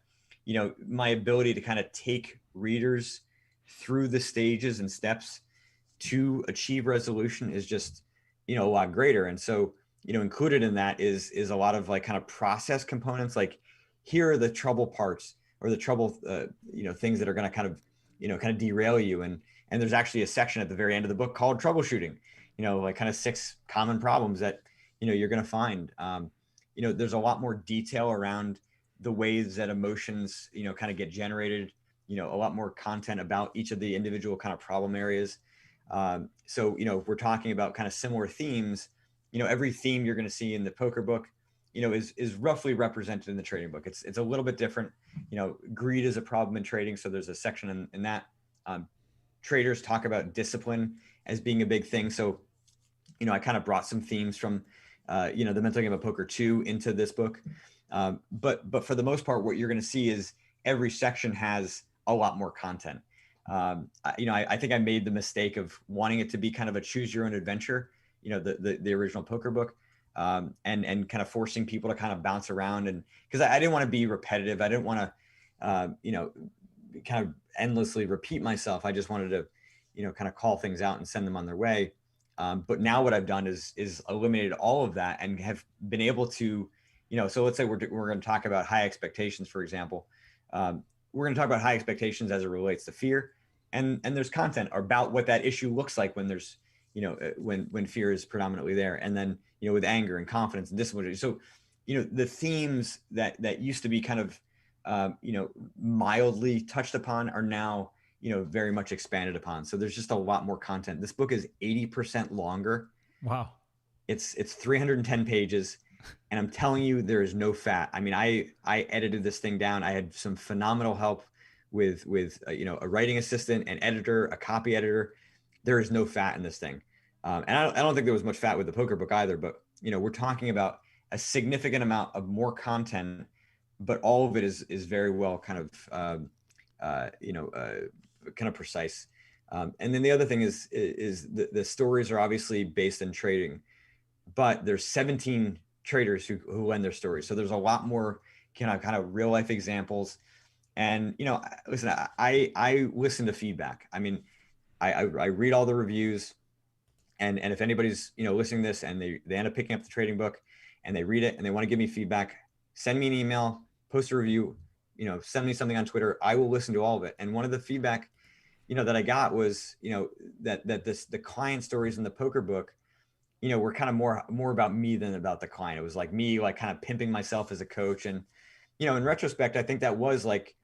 my ability to kind of take readers through the stages and steps to achieve resolution is just, a lot greater. And so, included in that is a lot of like kind of process components. Like, here are the trouble parts or the trouble, things that are going to kind of derail you. And there's actually a section at the very end of the book called troubleshooting, like kind of 6 common problems that, you're going to find. There's a lot more detail around the ways that emotions, kind of get generated, a lot more content about each of the individual kind of problem areas. So, if we're talking about kind of similar themes, every theme you're going to see in the poker book, is roughly represented in the trading book. It's a little bit different. Greed is a problem in trading. So there's a section in that. Traders talk about discipline as being a big thing. So, I kind of brought some themes from the Mental Game of Poker 2 into this book. But for the most part, what you're going to see is every section has a lot more content. I think I made the mistake of wanting it to be kind of a choose your own adventure, the original poker book, and kind of forcing people to kind of bounce around. And because I didn't want to be repetitive. I didn't want to, kind of endlessly repeat myself. I just wanted to, kind of call things out and send them on their way. But now what I've done is eliminated all of that and have been able to, so let's say we're going to talk about high expectations, for example. We're going to talk about high expectations as it relates to fear, and there's content about what that issue looks like when there's, when fear is predominantly there, and then, with anger and confidence and discipline. So, the themes that used to be kind of, mildly touched upon are now, very much expanded upon. So there's just a lot more content. This book is 80% longer. Wow. It's 310 pages. And I'm telling you, there is no fat. I mean, I edited this thing down. I had some phenomenal help with a writing assistant, an editor, a copy editor. There is no fat in this thing. And I don't think there was much fat with the poker book either, but, we're talking about a significant amount of more content, but all of it is very well kind of, kind of precise. And then the other thing is the stories are obviously based in trading, but there's 17 traders who lend their stories. So there's a lot more kind of real life examples. And, listen, I listen to feedback. I mean, I read all the reviews, and if anybody's, listening to this and they end up picking up the trading book and they read it and they want to give me feedback, send me an email, post a review, send me something on Twitter. I will listen to all of it. And one of the feedback, that I got was, that the client stories in the poker book, were kind of more about me than about the client. It was like me, like kind of pimping myself as a coach. And, in retrospect, I think that was like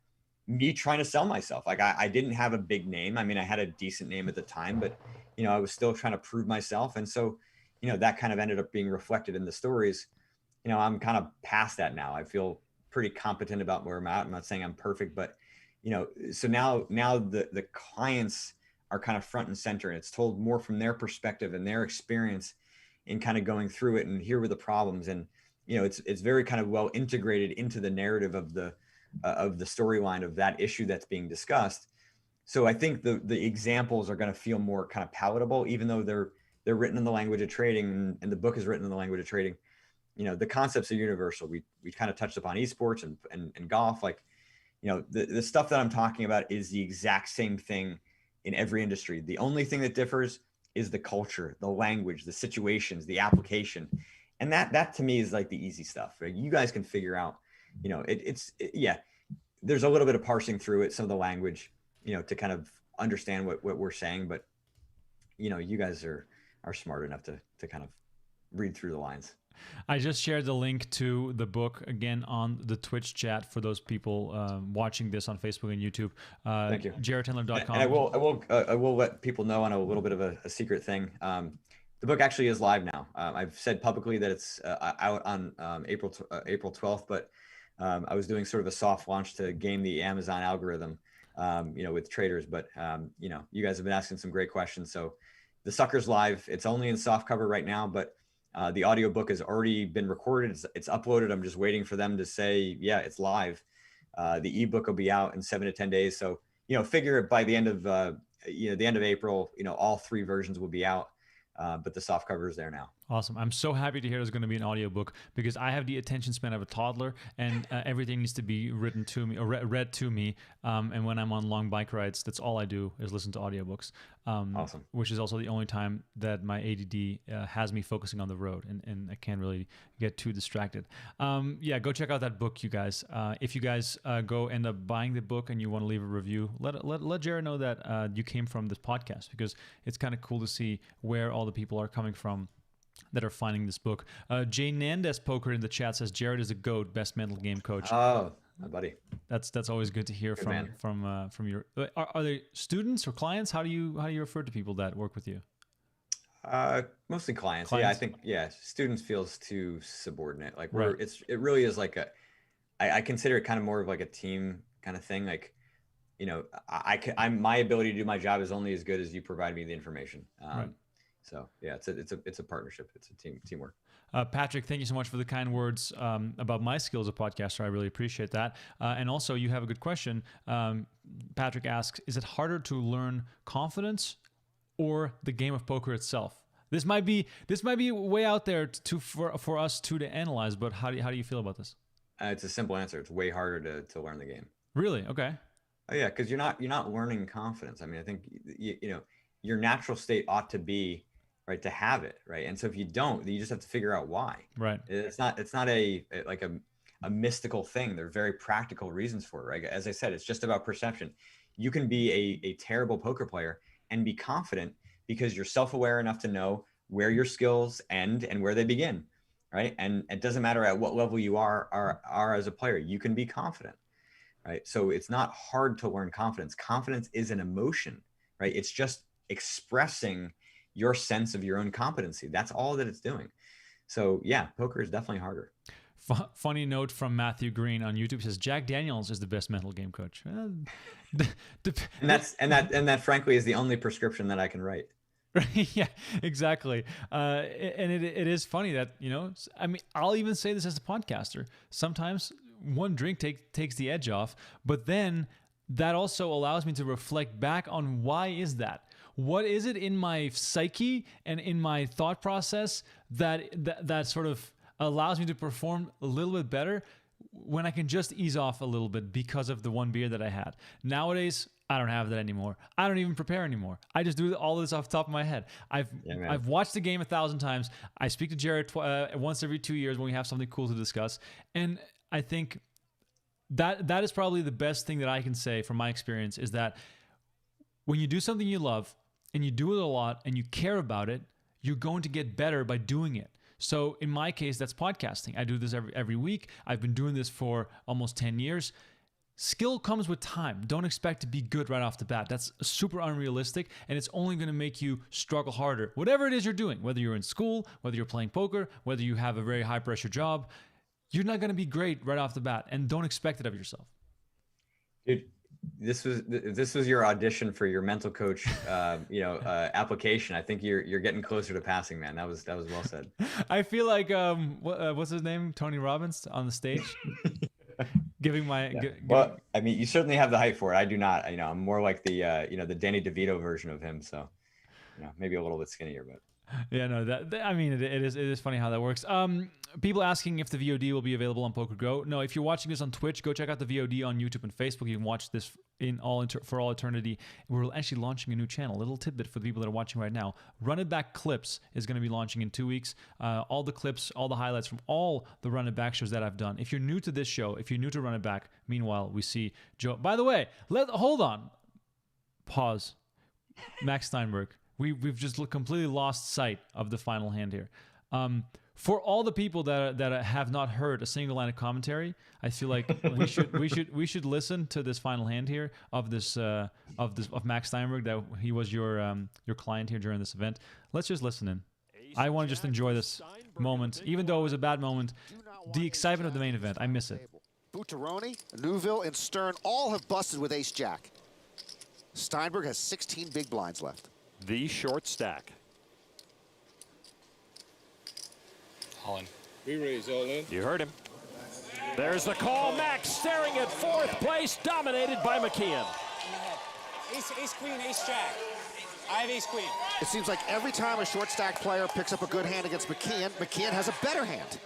me trying to sell myself. Like I didn't have a big name. I mean, I had a decent name at the time, but, I was still trying to prove myself. And so, that kind of ended up being reflected in the stories. I'm kind of past that now. I feel pretty competent about where I'm at. I'm not saying I'm perfect, but, so now the clients are kind of front and center, and it's told more from their perspective and their experience in kind of going through it, and here were the problems. And, it's very kind of well integrated into the narrative of the of the storyline of that issue that's being discussed. So I think the examples are going to feel more kind of palatable, even though they're written in the language of trading, and the book is written in the language of trading. The concepts are universal. We kind of touched upon esports and golf. Like, the stuff that I'm talking about is the exact same thing in every industry. The only thing that differs is the culture, the language, the situations, the application. And that to me is like the easy stuff. Right? You guys can figure out, there's a little bit of parsing through it, some of the language, to kind of understand what we're saying. But, you guys are smart enough to kind of read through the lines. I just shared the link to the book again on the Twitch chat for those people watching this on Facebook and YouTube. Thank you. JorrytTendler.com. And I will let people know on a little bit of a secret thing. The book actually is live now. I've said publicly that it's out on April 12th, but I was doing sort of a soft launch to game the Amazon algorithm, with traders. But you guys have been asking some great questions. So the sucker's live. It's only in soft cover right now, but the audiobook has already been recorded. It's uploaded. I'm just waiting for them to say, yeah, it's live. The ebook will be out in 7 to 10 days. So, figure by the end of, the end of April, all 3 versions will be out. But the soft cover is there now. Awesome. I'm so happy to hear there's going to be an audiobook, because I have the attention span of a toddler, and everything needs to be written to me or read to me. And when I'm on long bike rides, that's all I do is listen to audiobooks. Awesome. Which is also the only time that my ADD has me focusing on the road, and I can't really get too distracted. Go check out that book, you guys. If you guys go end up buying the book and you want to leave a review, let Jared know that you came from this podcast, because it's kind of cool to see where all the people are coming from that are finding this book. Jay Nandes Poker in the chat says Jorryt is a GOAT, best mental game coach. Oh, my buddy. That's always good to hear Good from your. Are they students or clients? How do you refer to people that work with you? Mostly clients. Clients? Yeah, I think students feels too subordinate. Like Right. it really is like I consider it kind of more of like a team kind of thing. Like, I'm my ability to do my job is only as good as you provide me the information. Right. So yeah, it's a partnership. It's a teamwork. Patrick, thank you so much for the kind words about my skill as a podcaster. I really appreciate that. And also, you have a good question. Patrick asks, is it harder to learn confidence or the game of poker itself? This might be way out there for us to analyze, but how do you feel about this? It's a simple answer. It's way harder to learn the game. Really? Okay. Oh yeah, because you're not learning confidence. I mean, I think your natural state ought to be right to have it, right? And so if you don't, then you just have to figure out why. Right. It's not a mystical thing. There are very practical reasons for it, right? As I said, it's just about perception. You can be a terrible poker player and be confident because you're self-aware enough to know where your skills end and where they begin, right? And it doesn't matter at what level you are as a player, you can be confident, right? So it's not hard to learn confidence. Confidence is an emotion, right? It's just expressing your sense of your own competency. That's all that it's doing. So yeah, poker is definitely harder. Funny note from Matthew Green on YouTube says Jack Daniels is the best mental game coach. And that frankly is the only prescription that I can write. Yeah, exactly. And it is funny that, I mean, I'll even say this as a podcaster. Sometimes one drink takes the edge off, but then that also allows me to reflect back on why is that? What is it in my psyche and in my thought process that sort of allows me to perform a little bit better when I can just ease off a little bit because of the one beer that I had? Nowadays, I don't have that anymore. I don't even prepare anymore. I just do all this off the top of my head. I've watched the game 1,000 times. I speak to Jorryt once every 2 years when we have something cool to discuss. And I think that is probably the best thing that I can say from my experience is that when you do something you love and you do it a lot and you care about it, you're going to get better by doing it. So in my case, that's podcasting. I do this every week. I've been doing this for almost 10 years. Skill comes with time. Don't expect to be good right off the bat. That's super unrealistic, and it's only going to make you struggle harder. Whatever it is you're doing, whether you're in school, whether you're playing poker, whether you have a very high-pressure job, you're not going to be great right off the bat, and don't expect it of yourself. Dude, this was your audition for your mental coach, application. I think you're getting closer to passing, man. That was well said. I feel like what's his name? Tony Robbins on the stage. giving my. Yeah. Well, I mean, you certainly have the height for it. I do not. You know, I'm more like the the Danny DeVito version of him. So, maybe a little bit skinnier, but. Yeah, no, I mean, it is funny how that works. People asking if the VOD will be available on PokerGo. No, if you're watching this on Twitch, go check out the VOD on YouTube and Facebook. You can watch this for all eternity. We're actually launching a new channel. A little tidbit for the people that are watching right now. Run It Back Clips is going to be launching in 2 weeks. All the clips, all the highlights from all the Run It Back shows that I've done. If you're new to this show, if you're new to Run It Back, meanwhile, we see Joe. By the way, hold on. Pause. Max Steinberg. We've just completely lost sight of the final hand here. For all the people that have not heard a single line of commentary, I feel like we should listen to this final hand here of Max Steinberg, that he was your client here during this event. Let's just listen in. I want to just enjoy this moment, even though it was a bad moment. The excitement of the main event, I miss it. Butteroni, Neuville, and Stern all have busted with ace-jack. Steinberg has 16 big blinds left. The short stack. All in. We raise all in. You heard him. There's the call. Max staring at fourth place, dominated by McKeon. Ace queen, ace jack. I have ace queen. It seems like every time a short stack player picks up a good hand against McKeon, McKeon has a better hand.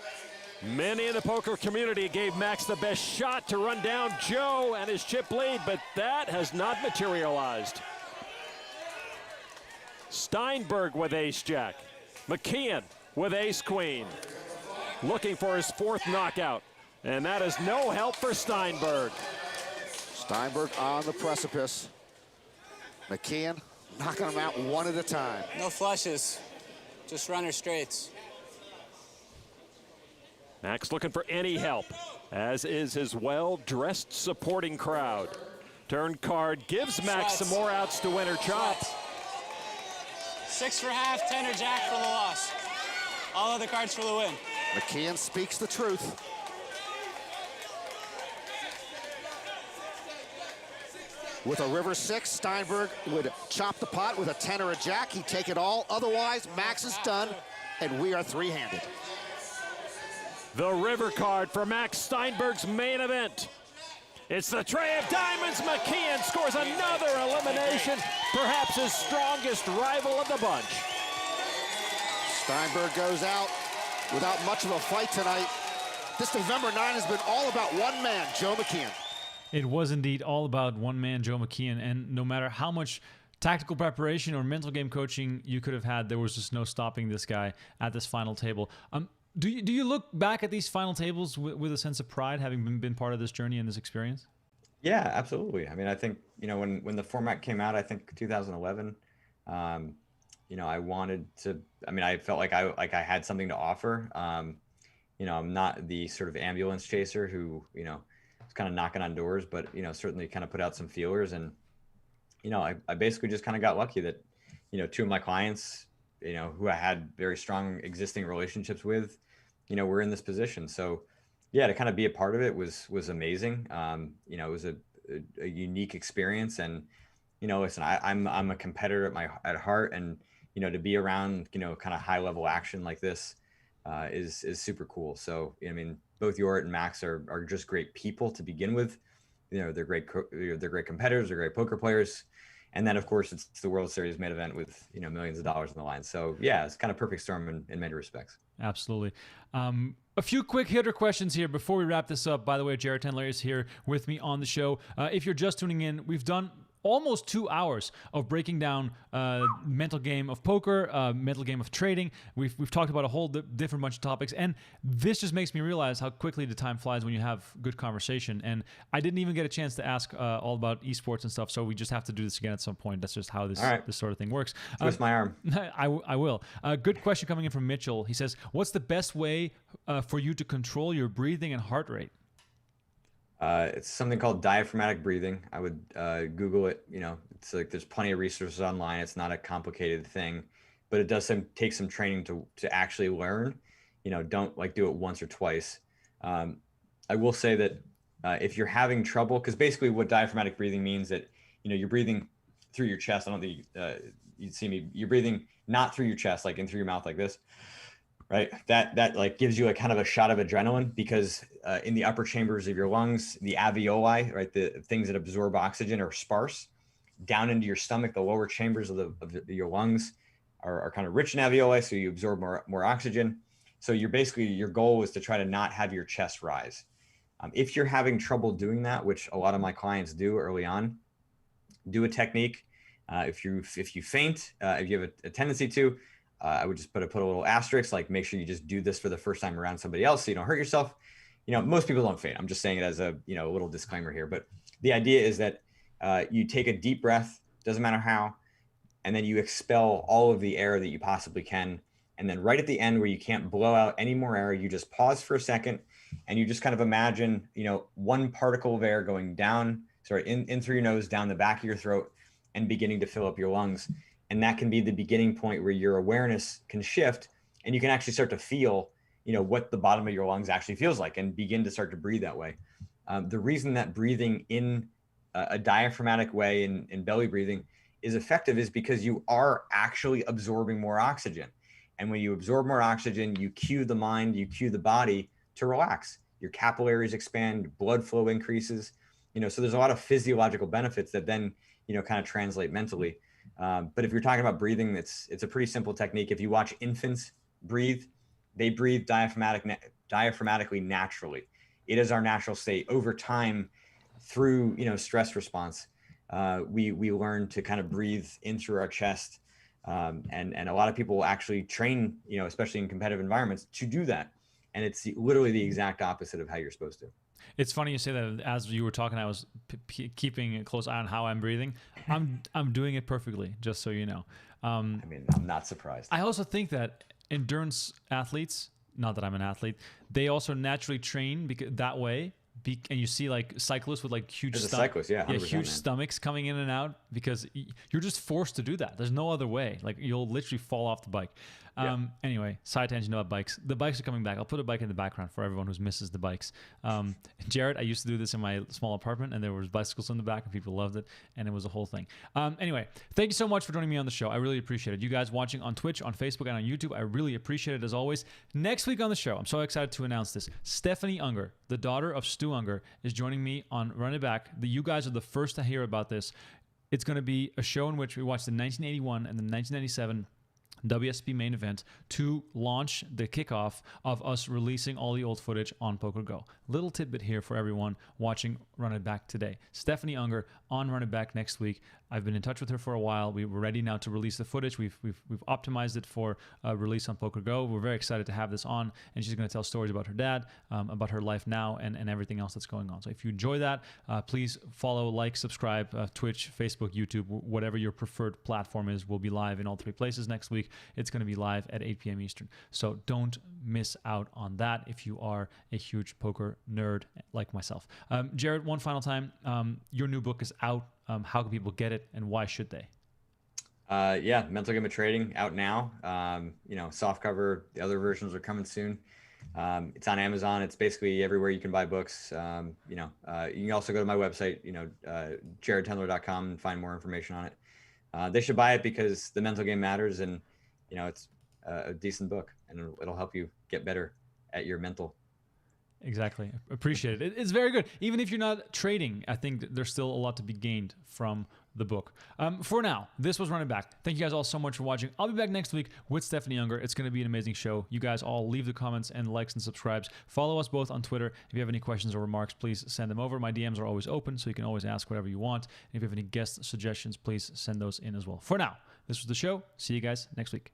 Many in the poker community gave Max the best shot to run down Joe and his chip lead, but that has not materialized. Steinberg with ace-jack. McKeon with ace-queen. Looking for his fourth knockout. And that is no help for Steinberg. Steinberg on the precipice. McKeon knocking him out one at a time. No flushes, just runner straights. Max looking for any help, as is his well-dressed supporting crowd. Turn card gives Max some more outs to win or chop. 6 for half, 10 or jack for the loss. All other cards for the win. McKeon speaks the truth. With a river 6, Steinberg would chop the pot with a 10 or a jack. He'd take it all. Otherwise, Max is done, and we are three-handed. The river card for Max Steinberg's main event. It's the tray of diamonds. McKeon scores another elimination, perhaps his strongest rival of the bunch. Steinberg goes out without much of a fight tonight. This November 9 has been all about one man, Joe McKeon. It was indeed all about one man, Joe McKeon, and no matter how much tactical preparation or mental game coaching you could have had, there was just no stopping this guy at this final table. Do you look back at these final tables with a sense of pride, having been part of this journey and this experience? Yeah, absolutely. I mean, I think, when the format came out, I think 2011, I wanted to, I felt like I had something to offer. I'm not the sort of ambulance chaser who, was kind of knocking on doors, but, certainly kind of put out some feelers. And, I basically just kind of got lucky that, 2 of my clients, who I had very strong existing relationships with, were in this position. So yeah, to kind of be a part of it was amazing. It was a unique experience, and, listen, I'm a competitor at heart, and, to be around, kind of high level action like this is super cool. So, both Jorryt and Max are just great people to begin with. They're great competitors, they're great poker players. And then, of course, it's the World Series main event with, millions of dollars on the line. So, yeah, it's kind of perfect storm in many respects. Absolutely. A few quick hitter questions here before we wrap this up. By the way, Jorryt Tendler is here with me on the show. If you're just tuning in, we've done almost 2 hours of breaking down mental game of poker, mental game of trading. We've talked about a whole different bunch of topics, and this just makes me realize how quickly the time flies when you have good conversation. And I didn't even get a chance to ask all about esports and stuff, so we just have to do this again at some point. That's just how this sort of thing works. Twist my arm. I will. Good question coming in from Mitchell. He says, "What's the best way for you to control your breathing and heart rate?" It's something called diaphragmatic breathing. I would Google it. It's like there's plenty of resources online. It's not a complicated thing, but it does take some training to actually learn. Don't do it once or twice. I will say that if you're having trouble, because basically what diaphragmatic breathing means that you're breathing through your chest. I don't think you'd see me. You're breathing not through your chest, like in through your mouth like this. right? That like gives you a kind of a shot of adrenaline, because in the upper chambers of your lungs, the alveoli, right, the things that absorb oxygen are sparse. Down into your stomach, the lower chambers of your lungs are kind of rich in alveoli, so you absorb more oxygen. So your goal is to try to not have your chest rise. If you're having trouble doing that, which a lot of my clients do early on, do a technique. If you faint, if you have a tendency to, I would just put a little asterisk, like make sure you just do this for the first time around somebody else so you don't hurt yourself. Most people don't faint. I'm just saying it as a little disclaimer here. But the idea is that you take a deep breath, doesn't matter how, and then you expel all of the air that you possibly can. And then right at the end, where you can't blow out any more air, you just pause for a second, and you just kind of imagine, one particle of air going down, in through your nose, down the back of your throat, and beginning to fill up your lungs. And that can be the beginning point where your awareness can shift, and you can actually start to feel, what the bottom of your lungs actually feels like, and begin to start to breathe that way. The reason that breathing in a diaphragmatic way in belly breathing is effective is because you are actually absorbing more oxygen. And when you absorb more oxygen, you cue the mind, you cue the body to relax. Your capillaries expand, blood flow increases, so there's a lot of physiological benefits that then, kind of translate mentally. But if you're talking about breathing, it's a pretty simple technique. If you watch infants breathe, they breathe diaphragmatically naturally. It is our natural state. Over time, through, stress response, we learn to kind of breathe in through our chest. And a lot of people will actually train, especially in competitive environments, to do that. And it's literally the exact opposite of how you're supposed to. It's funny you say that. As you were talking, I was keeping a close eye on how I'm breathing. I'm doing it perfectly, just so you know. I'm not surprised. I also think that endurance athletes, not that I'm an athlete, they also naturally train that way. And you see like cyclists with like huge huge stomachs coming in and out, because you're just forced to do that. There's no other way. Like you'll literally fall off the bike. Anyway, side tangent about bikes. The bikes are coming back. I'll put a bike in the background for everyone who misses the bikes. Jorryt, I used to do this in my small apartment, and there was bicycles in the back, and people loved it, and it was a whole thing. Anyway, thank you so much for joining me on the show. I really appreciate it. You guys watching on Twitch, on Facebook, and on YouTube, I really appreciate it as always. Next week on the show, I'm so excited to announce this. Stephanie Unger, the daughter of Stu Unger, is joining me on Run It Back. You guys are the first to hear about this. It's going to be a show in which we watch the 1981 and the 1997 WSOP Main Event to launch the kickoff of us releasing all the old footage on PokerGO. Little tidbit here for everyone watching Run It Back today. Stephanie Unger on Run It Back next week. I've been in touch with her for a while. We were ready now to release the footage. We've optimized it for release on PokerGO. We're very excited to have this on, and she's going to tell stories about her dad, about her life now, and everything else that's going on. So if you enjoy that, please follow, like, subscribe, Twitch, Facebook, YouTube, whatever your preferred platform is. We'll be live in all three places next week. It's going to be live at 8 p.m. Eastern. So don't miss out on that if you are a huge poker nerd like myself. Jorryt, one final time, your new book is out. How can people get it, and why should they? Mental Game of Trading out now. Soft cover. The other versions are coming soon. It's on Amazon. It's basically everywhere you can buy books. You can also go to my website, JorrytTendler.com, and find more information on it. They should buy it because the mental game matters, and it's a decent book, and it'll help you get better at your mental. Exactly. Appreciate it. It's very good. Even if you're not trading, I think there's still a lot to be gained from the book. For now, this was Run It Back. Thank you guys all so much for watching. I'll be back next week with Stephanie Unger. It's going to be an amazing show. You guys all leave the comments and likes and subscribes. Follow us both on Twitter. If you have any questions or remarks, please send them over. My DMs are always open, so you can always ask whatever you want. And if you have any guest suggestions, please send those in as well. For now, this was the show. See you guys next week.